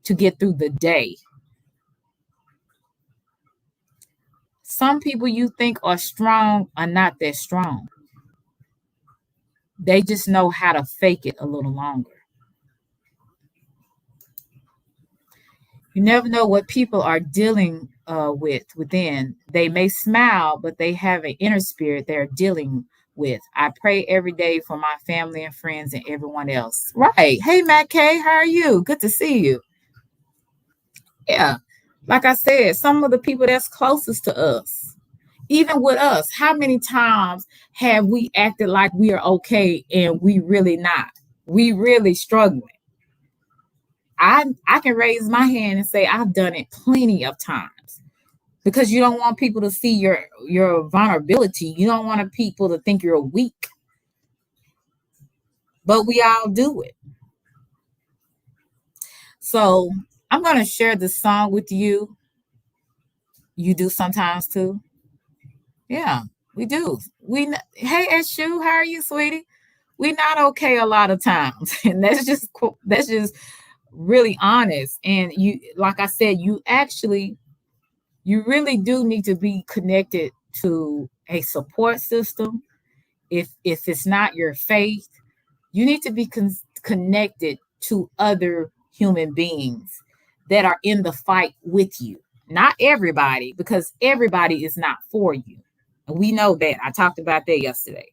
to get through the day. Some people you think are strong are not that strong. They just know how to fake it a little longer. You never know what people are dealing with within. They may smile, but they have an inner spirit they're dealing with. I pray every day for my family and friends and everyone else. Right. Hey, Matt K, how are you? Good to see you. Yeah. Like I said, some of the people that's closest to us, even with us, how many times have we acted like we are okay and we really not? We really struggling. I can raise my hand and say I've done it plenty of times, because you don't want people to see your vulnerability. You don't want people to think you're weak. But we all do it. So I'm going to share this song with you. You do sometimes too. Yeah, we do. Hey, Eshu, how are you, sweetie? We not okay a lot of times, and that's just really honest. And you, like I said, you really do need to be connected to a support system. If it's not your faith, you need to be connected to other human beings that are in the fight with you. Not everybody, because everybody is not for you. And we know that. I talked about that yesterday.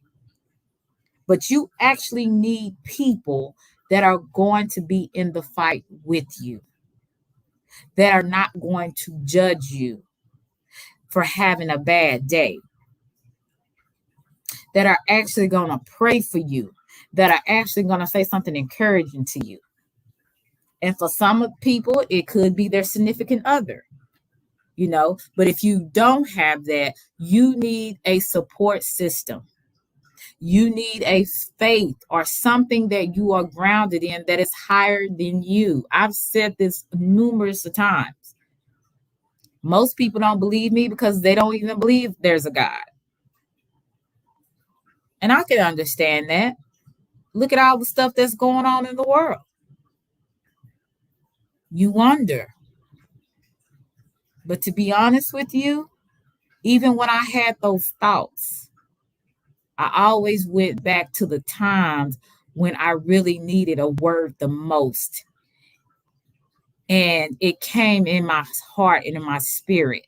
But you actually need people that are going to be in the fight with you, that are not going to judge you for having a bad day, that are actually going to pray for you, that are actually going to say something encouraging to you. And for some people, it could be their significant other, But if you don't have that, you need a support system. You need a faith or something that you are grounded in that is higher than you. I've said this numerous times. Most people don't believe me because they don't even believe there's a God. And I can understand that. Look at all the stuff that's going on in the world. You wonder. But to be honest with you, even when I had those thoughts, I always went back to the times when I really needed a word the most. And it came in my heart and in my spirit.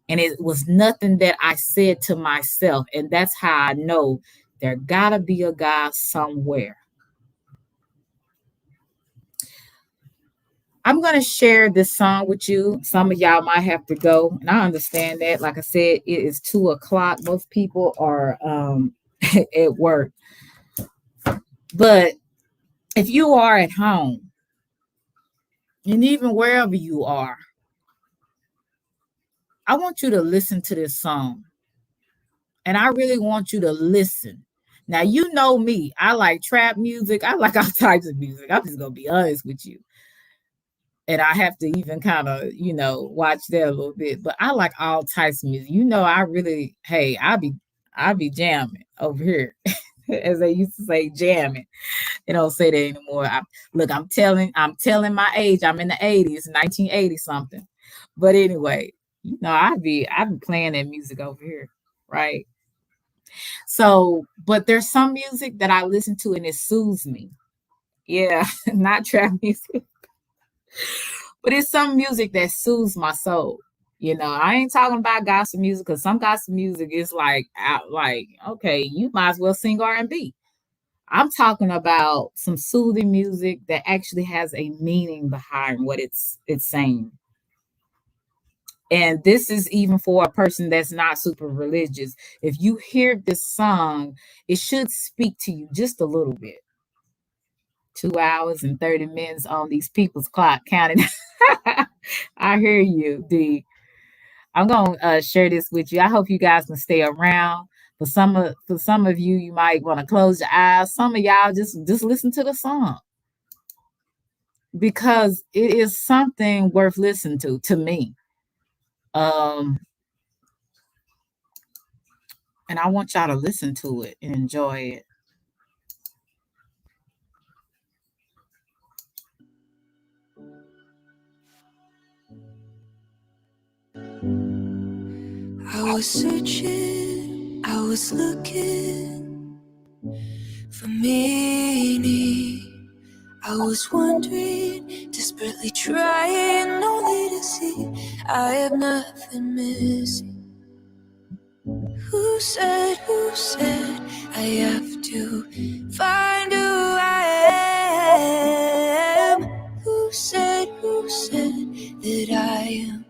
And it was nothing that I said to myself. And that's how I know there gotta be a God somewhere. I'm going to share this song with you. Some of y'all might have to go, and I understand that. Like I said, it is 2:00. Most people are at work. But if you are at home, and even wherever you are, I want you to listen to this song. And I really want you to listen. Now, you know me. I like trap music. I like all types of music. I'm just going to be honest with you. And I have to even kind of, watch that a little bit. But I like all types of music. I really, hey, I be jamming over here, as they used to say, jamming. They don't say that anymore. I'm telling my age. I'm in the 80s, 1980 something. But anyway, I be playing that music over here, right? So, but there's some music that I listen to and it soothes me. Yeah, not trap music. But it's some music that soothes my soul. I ain't talking about gospel music because some gospel music is like, okay, you might as well sing R&B. I'm talking about some soothing music that actually has a meaning behind what it's saying. And this is even for a person that's not super religious. If you hear this song, it should speak to you just a little bit. 2 hours and 30 minutes on these people's clock counting. I hear you, D. I'm gonna share this with you. I hope you guys can stay around. For some of you, you might want to close your eyes. Some of y'all just listen to the song because it is something worth listening to me. And I want y'all to listen to it and enjoy it. I was searching, I was looking for meaning. I was wondering, desperately trying only to see I have nothing missing. Who said I have to find who I am? Who said that I am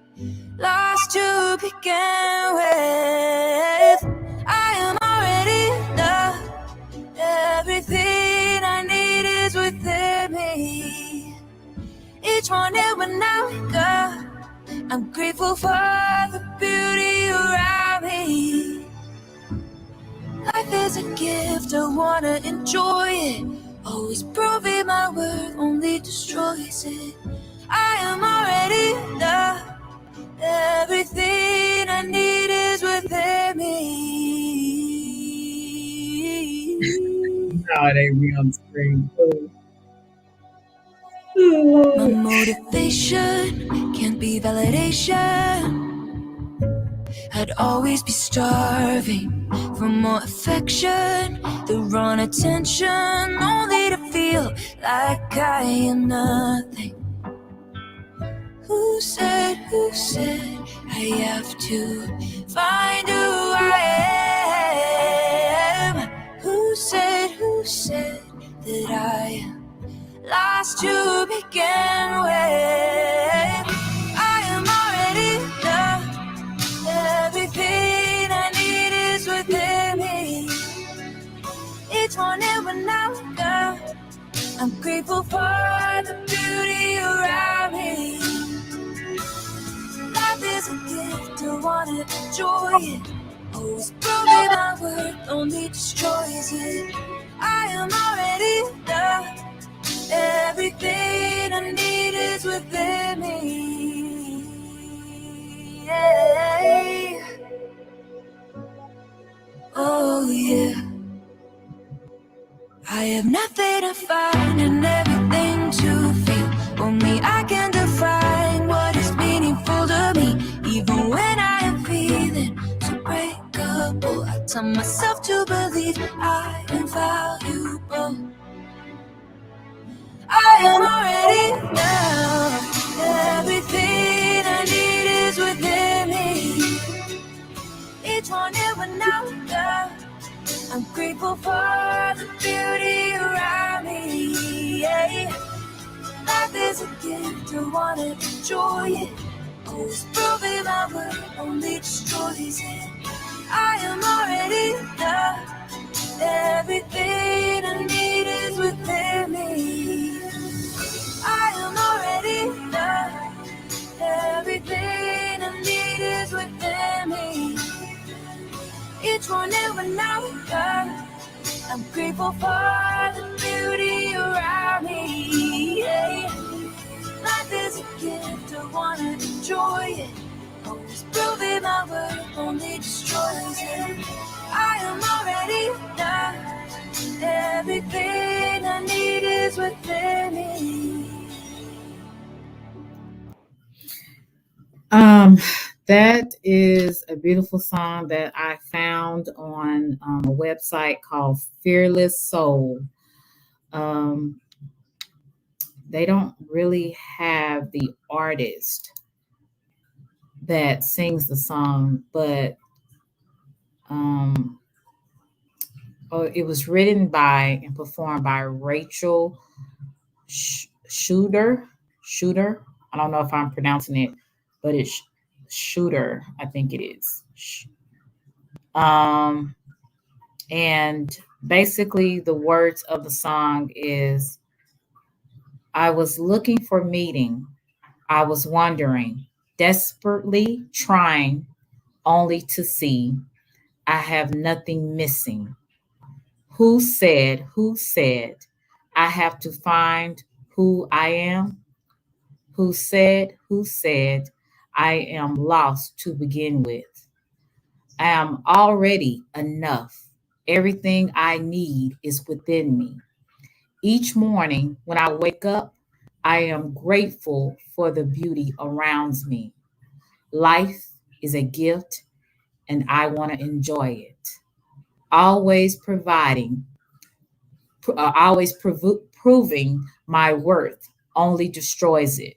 lost to begin with? I am already enough. Everything I need is within me. Each morning when I wake up, I'm grateful for the beauty around me. Life is a gift, I wanna enjoy it. Always proving my worth only destroys it. I am already enough. Everything I need is within me. Oh, they be on the screen. My motivation can't be validation. I'd always be starving for more affection, the wrong attention, only to feel like I am nothing. Who said I have to find who I am? Who said that I am lost to begin with? I am already loved. Everything I need is within me. Each morning when I wake up, I'm grateful for the beauty around me. Life is a gift, I wanna enjoy it. Always proving my worth only destroys it. I am already loved. Everything I need is within me. Yeah. Oh yeah. I have nothing to find and everything to feel. Only I can define what is meaningful to me. Even when I am feeling so breakable, I tell myself to believe I am valuable. I am already loved. Everything I need is within me. Each morning when I wake up, I'm grateful for the beauty around me. Yeah. Life is a gift, I wanna enjoy it. Always proving my worth only destroys it. I am already loved. Everything I need is within me. I am already loved. Everything I need is within me. Each morning when I wake up, I'm grateful for the beauty around me. Yeah. Life is a gift, I wanna enjoy it. Always proving my worth only destroys it. I am already loved. Everything I need is within me. That is a beautiful song that I found on a website called Fearless Soul. Um, they don't really have the artist that sings the song, but it was written by and performed by Rachel Shooter. Shooter. I don't know if I'm pronouncing it, but it's Shooter. I think it is. Um, and basically, the words of the song is, "I was looking for meaning. I was wondering, desperately trying, only to see I have nothing missing. Who said, I have to find who I am? Who said, I am lost to begin with? I am already enough. Everything I need is within me. Each morning when I wake up, I am grateful for the beauty around me. Life is a gift and I want to enjoy it. Always providing, proving my worth only destroys it.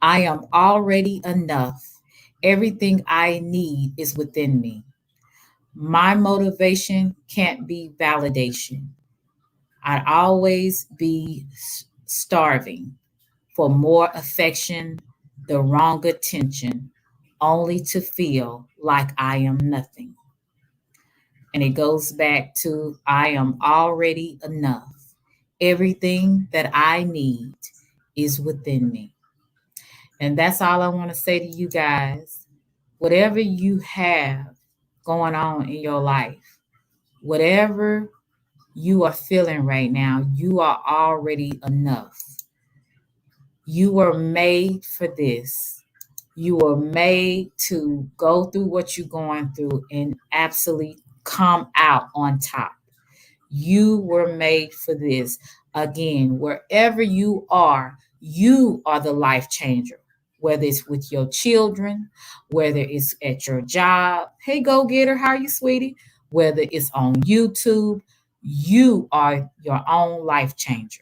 I am already enough. Everything I need is within me. My motivation can't be validation. I'd always be starving for more affection, the wrong attention, only to feel like I am nothing. And it goes back to I am already enough. Everything that I need is within me. And that's all I want to say to you guys. Whatever you have going on in your life, whatever you are feeling right now, you are already enough. You were made for this. You were made to go through what you're going through and absolutely come out on top. You were made for this. Again, wherever you are the life changer. Whether it's with your children, whether it's at your job. Hey, go getter, how are you, sweetie? Whether it's on YouTube, you are your own life changer.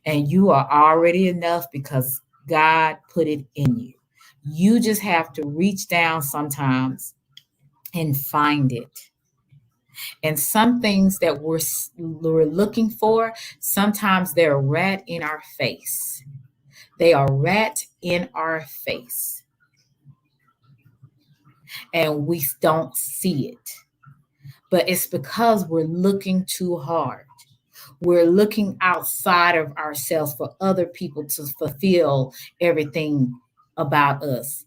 And you are already enough because God put it in you. You just have to reach down sometimes and find it. And some things that we're looking for, sometimes they're right in our face. They are right in our face. And we don't see it. But it's because we're looking too hard. We're looking outside of ourselves for other people to fulfill everything about us.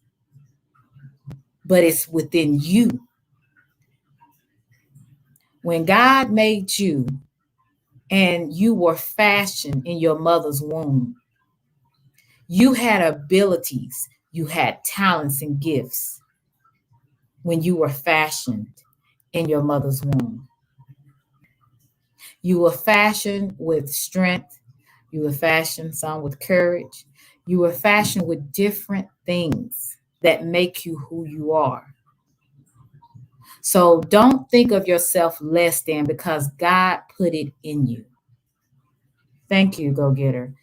But it's within you. When God made you and you were fashioned in your mother's womb, you had abilities, you had talents and gifts when you were fashioned in your mother's womb. You were fashioned with strength. You were fashioned some with courage. You were fashioned with different things that make you who you are. So don't think of yourself less than because God put it in you. Thank you, go getter.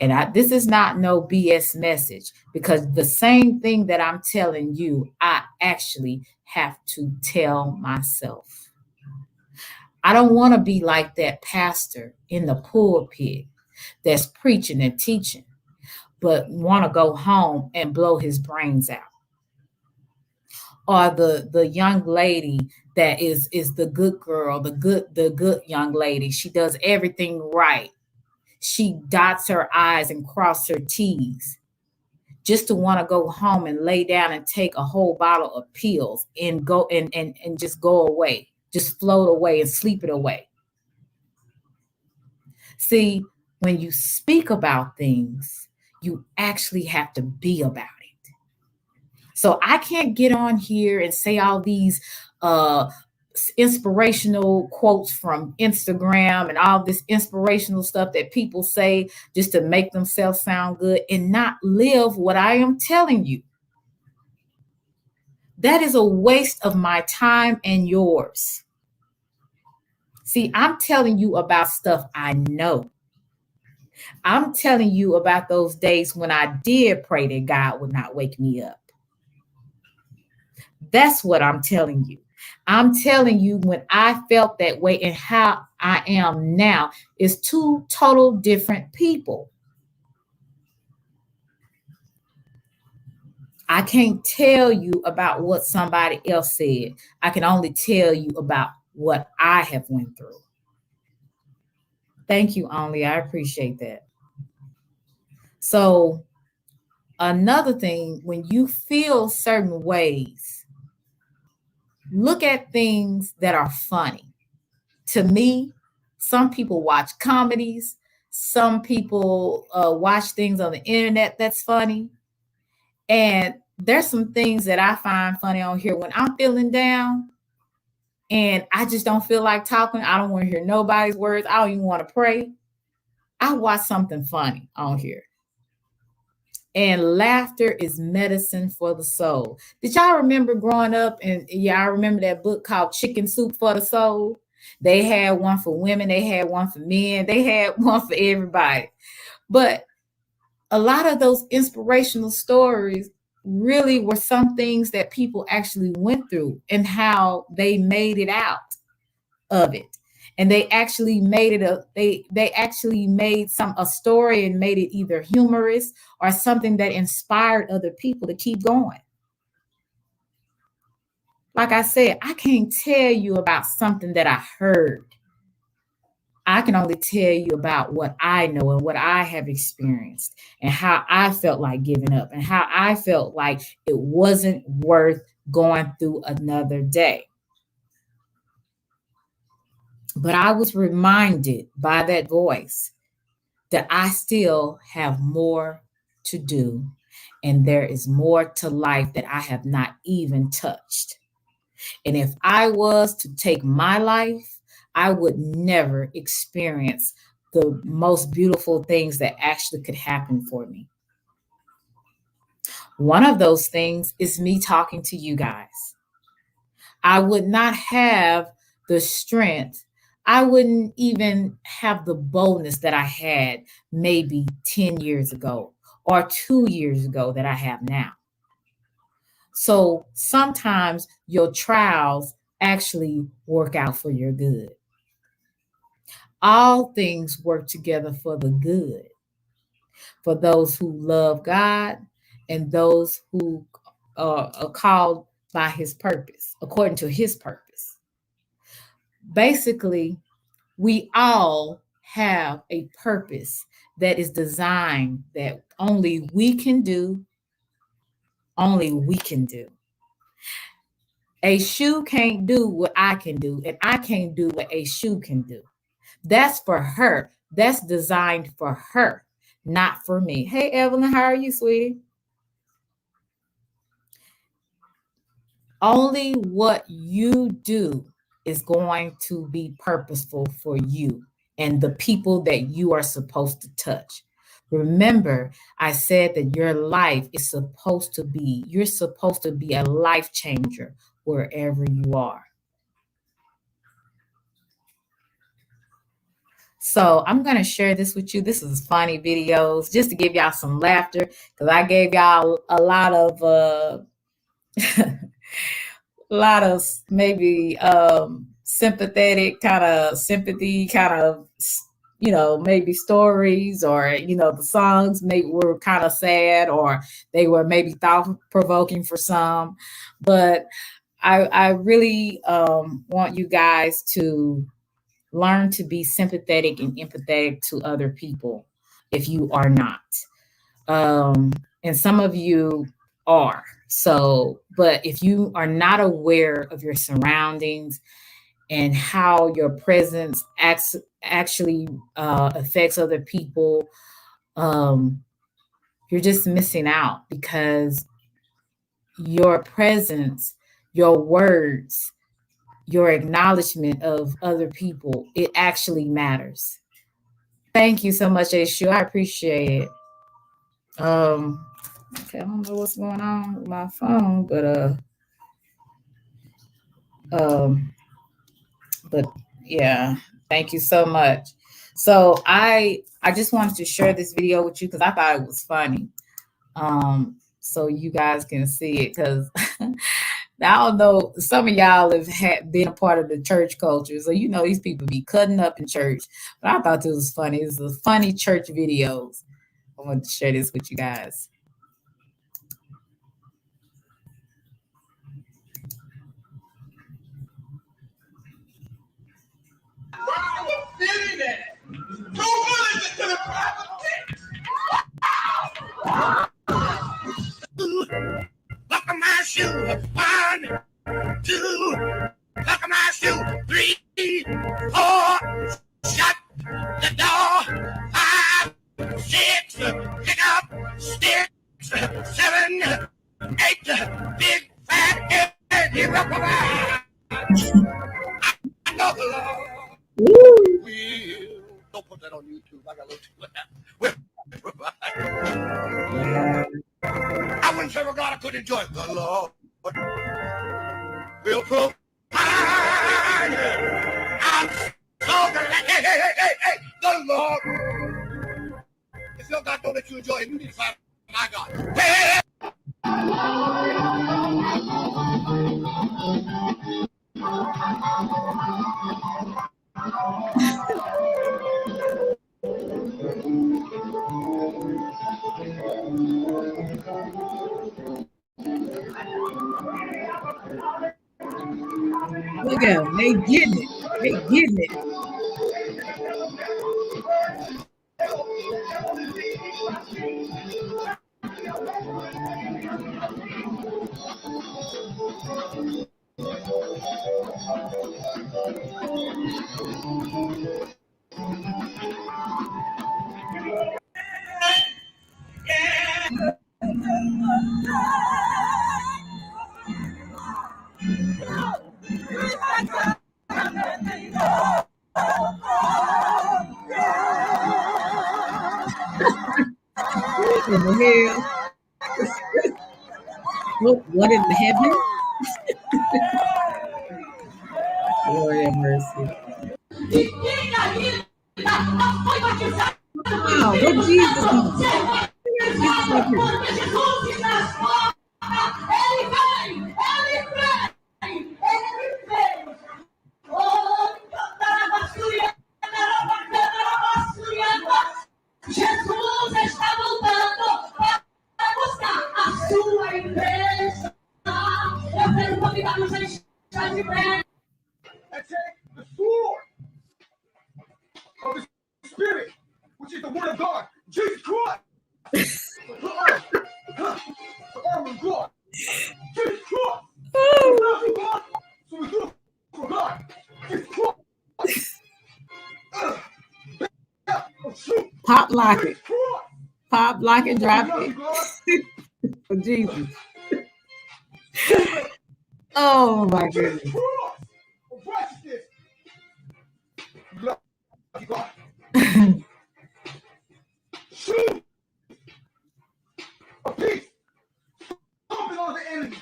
And this is not no BS message because the same thing that I'm telling you, I actually have to tell myself. I don't want to be like that pastor in the pulpit that's preaching and teaching, but want to go home and blow his brains out. Or the young lady that is the good girl, the good young lady. She does everything right. She dots her I's and crosses her T's just to want to go home and lay down and take a whole bottle of pills and go and just go away, just float away and sleep it away. See, when you speak about things, you actually have to be about it. So I can't get on here and say all these inspirational quotes from Instagram and all this inspirational stuff that people say just to make themselves sound good and not live what I am telling you. That is a waste of my time and yours. See, I'm telling you about stuff I know. I'm telling you about those days when I did pray that God would not wake me up. That's what I'm telling you. I'm telling you when I felt that way and how I am now is two total different people. I can't tell you about what somebody else said. I can only tell you about what I have went through. Thank you, Only. I appreciate that. So another thing, when you feel certain ways, look at things that are funny. To me, some people watch comedies. Some people watch things on the internet that's funny. And there's some things that I find funny on here when I'm feeling down and I just don't feel like talking. I don't want to hear nobody's words. I don't even want to pray. I watch something funny on here. And laughter is medicine for the soul. Did y'all remember growing up? And y'all remember that book called Chicken Soup for the Soul? They had one for women. They had one for men. They had one for everybody. But a lot of those inspirational stories really were some things that people actually went through and how they made it out of it. And they actually made it they actually made a story and made it either humorous or something that inspired other people to keep going. Like I said, I can't tell you about something that I heard. I can only tell you about what I know and what I have experienced and how I felt like giving up and how I felt like it wasn't worth going through another day. But I was reminded by that voice that I still have more to do, and there is more to life that I have not even touched. And if I was to take my life, I would never experience the most beautiful things that actually could happen for me. One of those things is me talking to you guys. I would not have the strength. I wouldn't even have the boldness that I had maybe 10 years ago or 2 years ago that I have now. So sometimes your trials actually work out for your good. All things work together for the good, for those who love God and those who are called by his purpose, according to his purpose. Basically, we all have a purpose that is designed that only we can do, only we can do. A shoe can't do what I can do, and I can't do what a shoe can do. That's for her. That's designed for her, not for me. Hey, Evelyn, how are you, sweetie? Only what you do is going to be purposeful for you and the people that you are supposed to touch. Remember, I said that your life is supposed to be, you're supposed to be a life changer wherever you are. So I'm going to share this with you. This is funny videos just to give y'all some laughter because I gave y'all a lot of maybe sympathetic kind of sympathy kind of maybe stories, or the songs maybe were kind of sad, or they were maybe thought provoking for some. But I really want you guys to learn to be sympathetic and empathetic to other people if you are not. And some of you are. So, but if you are not aware of your surroundings and how your presence actually affects other people, you're just missing out, because your presence, your words, your acknowledgement of other people, it actually matters. Thank you so much, Aishu. I appreciate it. Okay, I don't know what's going on with my phone, but yeah, thank you so much. So I just wanted to share this video with you because I thought it was funny. So you guys can see it, because I don't know, some of y'all have been a part of the church culture, so these people be cutting up in church. But I thought this was funny. It's a funny church videos. I want to share this with you guys. Feeling it. Don't listen to the buckle my shoe. 1, 2, buckle my shoe. 3, 4, shut the door. 5, 6, pick up sticks. 7, 8, big fat head. Here up I know the Lord. Don't put that on YouTube. I got a little too I wouldn't serve a God I could enjoy. The Lord will provide. I'm so glad. Hey. The Lord. If your God don't let you enjoy it, you need to find my God. Hey. Look at them. They getting it. They getting it. What in the hell? What in the heaven? Lord have mercy. Wow, what Jesus doing? Jesus up here. Jesus está voltando para buscar a sua igreja. Eu quero convidar vocês a de pé. And take the sword of the Spirit, which is the Word of God, Jesus Christ. The arm of God, Jesus Christ. We love you, God, so we do it for God. Jesus Christ. Pop lock it. Pop lock it, drop it. For Jesus. Oh my goodness. Shoot a piece. Stomping on the enemy.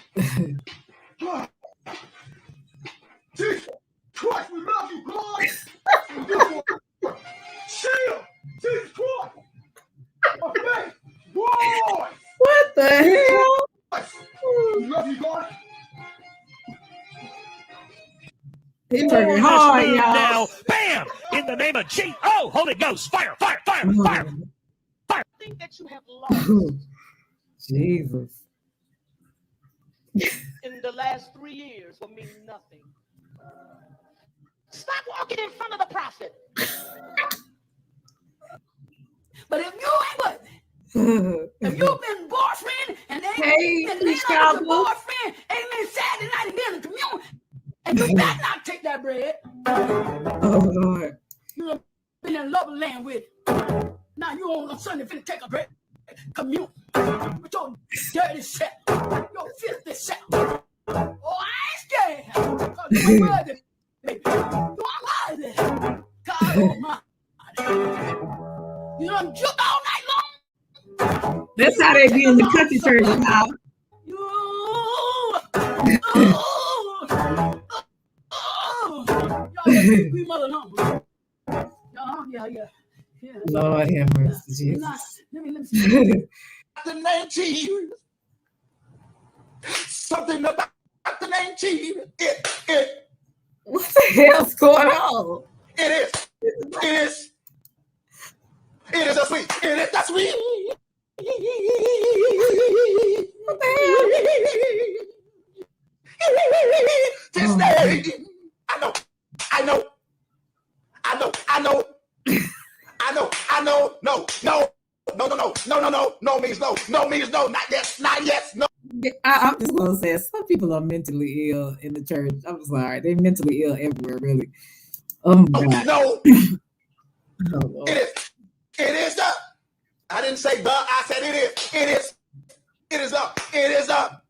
God. Jesus Christ, we love you, God. Shield. Jesus Christ. A faith. Boy. What the hell? We love you, God. He working hard, y'all. Now, bam! In the name of Jesus. Oh, Holy Ghost, fire, fire, fire, fire, fire. Think that you have lost Jesus. in the last 3 years will mean nothing. Stop walking in front of the prophet. But if you ain't if you've been boyfriend and they ain't been your boyfriend, ain't been Saturday night and been in the communion, and you better not take that bread. Oh Lord. You done been in love land with. Now you on Sunday finna take a bread. Commune with your dirty self, your filthy self. Oh, I ain't scared. Cause you ain't worthy, baby. You ain't worthy. God almighty. You done juke all night long. That's how they be in the country church now. We mother humble. Yeah. Lord have mercy, Jesus. Let me see. The name Jesus. Something about the name Jesus. What the hell's going on? It is a sweet. It is that sweet. What the hell? This day. I know. No means no. No means no. Not yes. No. I'm just gonna say some people are mentally ill in the church. I'm sorry, they're mentally ill everywhere, really. Oh my God. No. Oh, It is the. I didn't say the. I said it is. It is the. It is the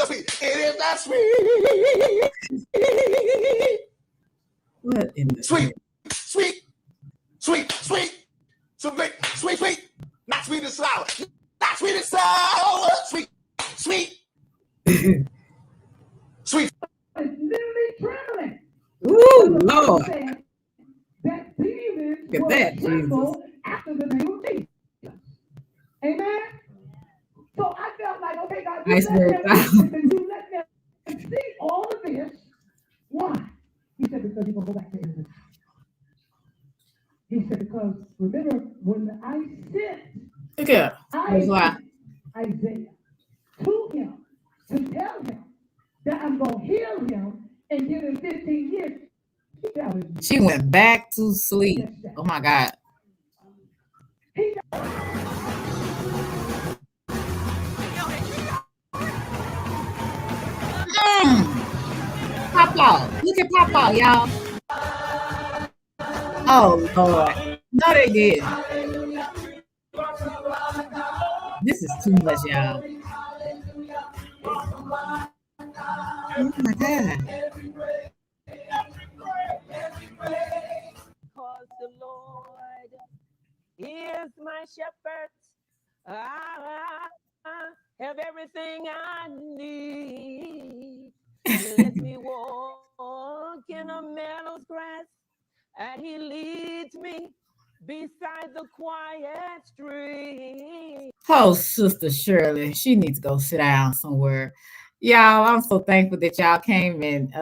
sweet. It is that sweet. What in the sweet. Not sweet and sour. Not sweet and sour. Sweet. Sweet. It's literally trembling. Ooh, Lord. That demon Look at that, Jesus. after the name of Jesus. Amen. So I felt like, okay, God, you Iceberg let them see all of this. Why? He said, because you're going to go back to Israel. He said, because remember, when I sent Isaiah to him to tell him that I'm going to heal him and give him 15 years, she went back to sleep. Oh my God. Papa, look at Papa, y'all. Oh Lord, no, they did. This is too much, y'all. Oh my God. Cause the Lord is my shepherd. I have everything I need. He lets me walk in a meadow's grass, and he leads me beside the quiet stream. Oh, Sister Shirley, she needs to go sit down somewhere. Y'all, I'm so thankful that y'all came and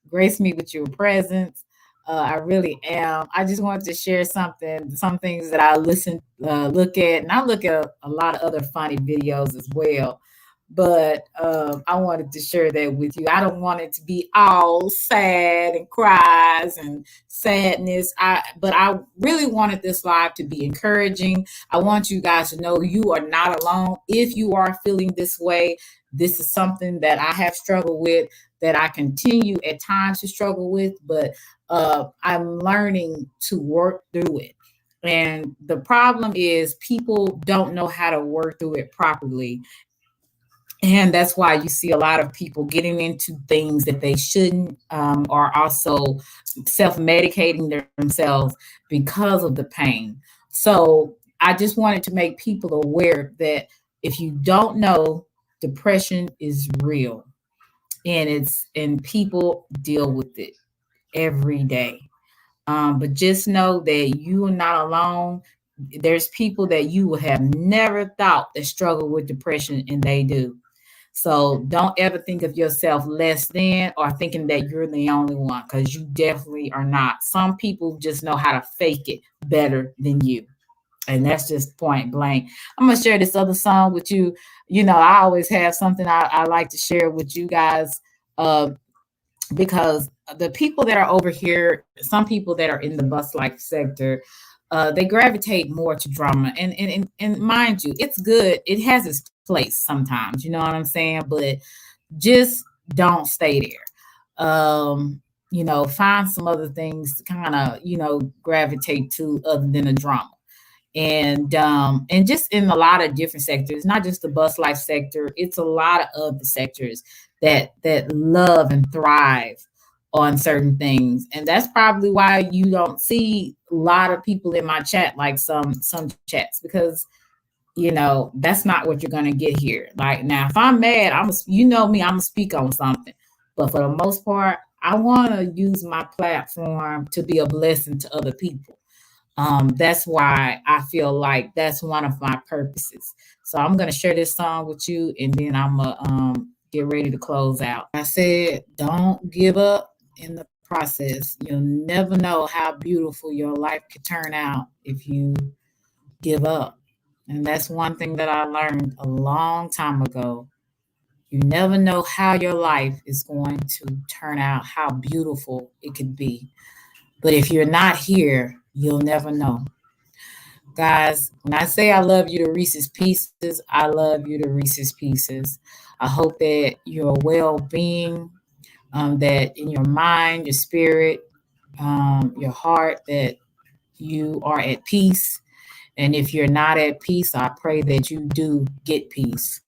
graced me with your presence. I really am. I just wanted to share some things that I look at, and I look at a lot of other funny videos as well. But I wanted to share that with you. I don't want it to be all sad and cries and sadness. But I really wanted this live to be encouraging. I want you guys to know you are not alone. If you are feeling this way, this is something that I have struggled with, that I continue at times to struggle with, but I'm learning to work through it. And the problem is people don't know how to work through it properly. And that's why you see a lot of people getting into things that they shouldn't, or also self-medicating themselves because of the pain. So I just wanted to make people aware that if you don't know, depression is real, and people deal with it every day. But just know that you are not alone. There's people that you would have never thought that struggle with depression, and they do. So don't ever think of yourself less than or thinking that you're the only one, because you definitely are not. Some people just know how to fake it better than you. And that's just point blank. I'm gonna share this other song with you. You know, I always have something I like to share with you guys. Because the people that are over here, some people that are in the bus life sector, they gravitate more to drama. And mind you, it's good. It has its place sometimes. You know what I'm saying? But just don't stay there. Find some other things to kind of gravitate to other than the drama. And just in a lot of different sectors, not just the bus life sector, it's a lot of other sectors that love and thrive on certain things. And that's probably why you don't see a lot of people in my chat, like some chats, because that's not what you're going to get here. Like, now, if I'm mad, you know me, I'm gonna speak on something. But for the most part, I want to use my platform to be a blessing to other people. That's why I feel like that's one of my purposes. So I'm gonna share this song with you, and then I'm gonna get ready to close out. I said, don't give up in the process. You'll never know how beautiful your life could turn out if you give up. And that's one thing that I learned a long time ago. You never know how your life is going to turn out, how beautiful it could be. But if you're not here, you'll never know. Guys, when I say I love you to Reese's Pieces, I love you to Reese's Pieces. I hope that your well being, that in your mind, your spirit, your heart, that you are at peace. And if you're not at peace, I pray that you do get peace.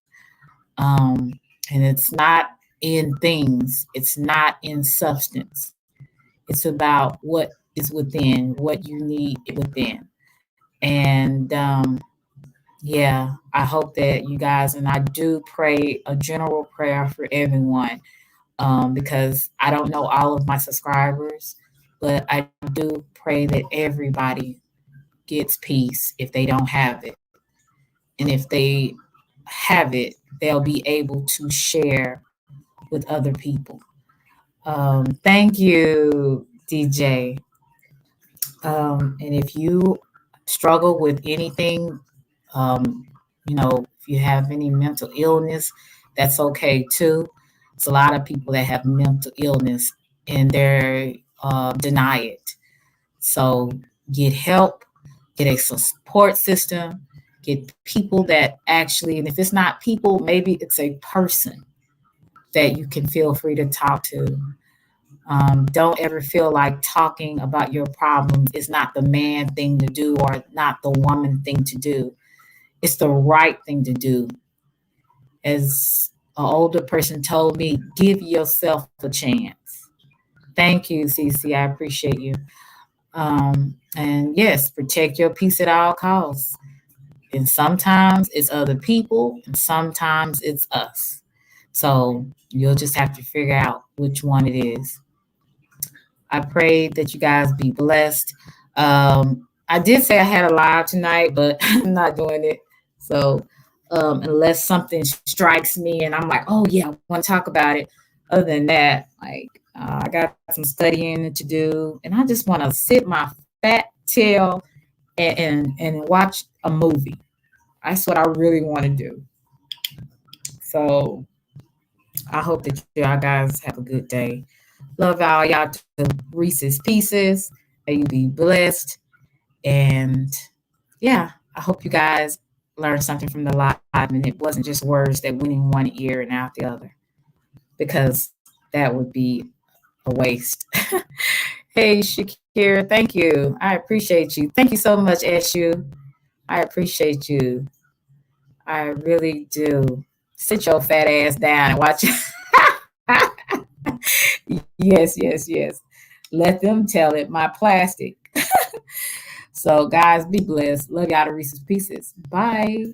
Um, and it's not in things, it's not in substance. It's about what is within, what you need within. And yeah, I hope that you guys, and I do pray a general prayer for everyone, because I don't know all of my subscribers, but I do pray that everybody gets peace if they don't have it. And if they have it, they'll be able to share with other people. Thank you, DJ. And if you struggle with anything, if you have any mental illness, that's okay too. It's a lot of people that have mental illness and they deny it. So get help, get a support system, get people that actually, and if it's not people, maybe it's a person that you can feel free to talk to. Don't ever feel like talking about your problems is not the man thing to do or not the woman thing to do. It's the right thing to do. As an older person told me, give yourself a chance. Thank you, Cece. I appreciate you. And yes, protect your peace at all costs. And sometimes it's other people, and sometimes it's us. So you'll just have to figure out which one it is. I pray that you guys be blessed. I did say I had a live tonight, but I'm not doing it. So unless something strikes me and I'm like, oh yeah, I want to talk about it. Other than that, like I got some studying to do, and I just want to sit my fat tail and watch a movie. That's what I really want to do. So I hope that y'all guys have a good day. Love y'all to Reese's Pieces. May you be blessed. And yeah, I hope you guys learned something from the live and it wasn't just words that went in one ear and out the other, because that would be a waste. Hey, Shakira, thank you. I appreciate you. Thank you so much, Eshu. I appreciate you. I really do. Sit your fat ass down and watch it. Yes, yes, yes. Let them tell it. My plastic. So, guys, be blessed. Love y'all to Reese's Pieces. Bye.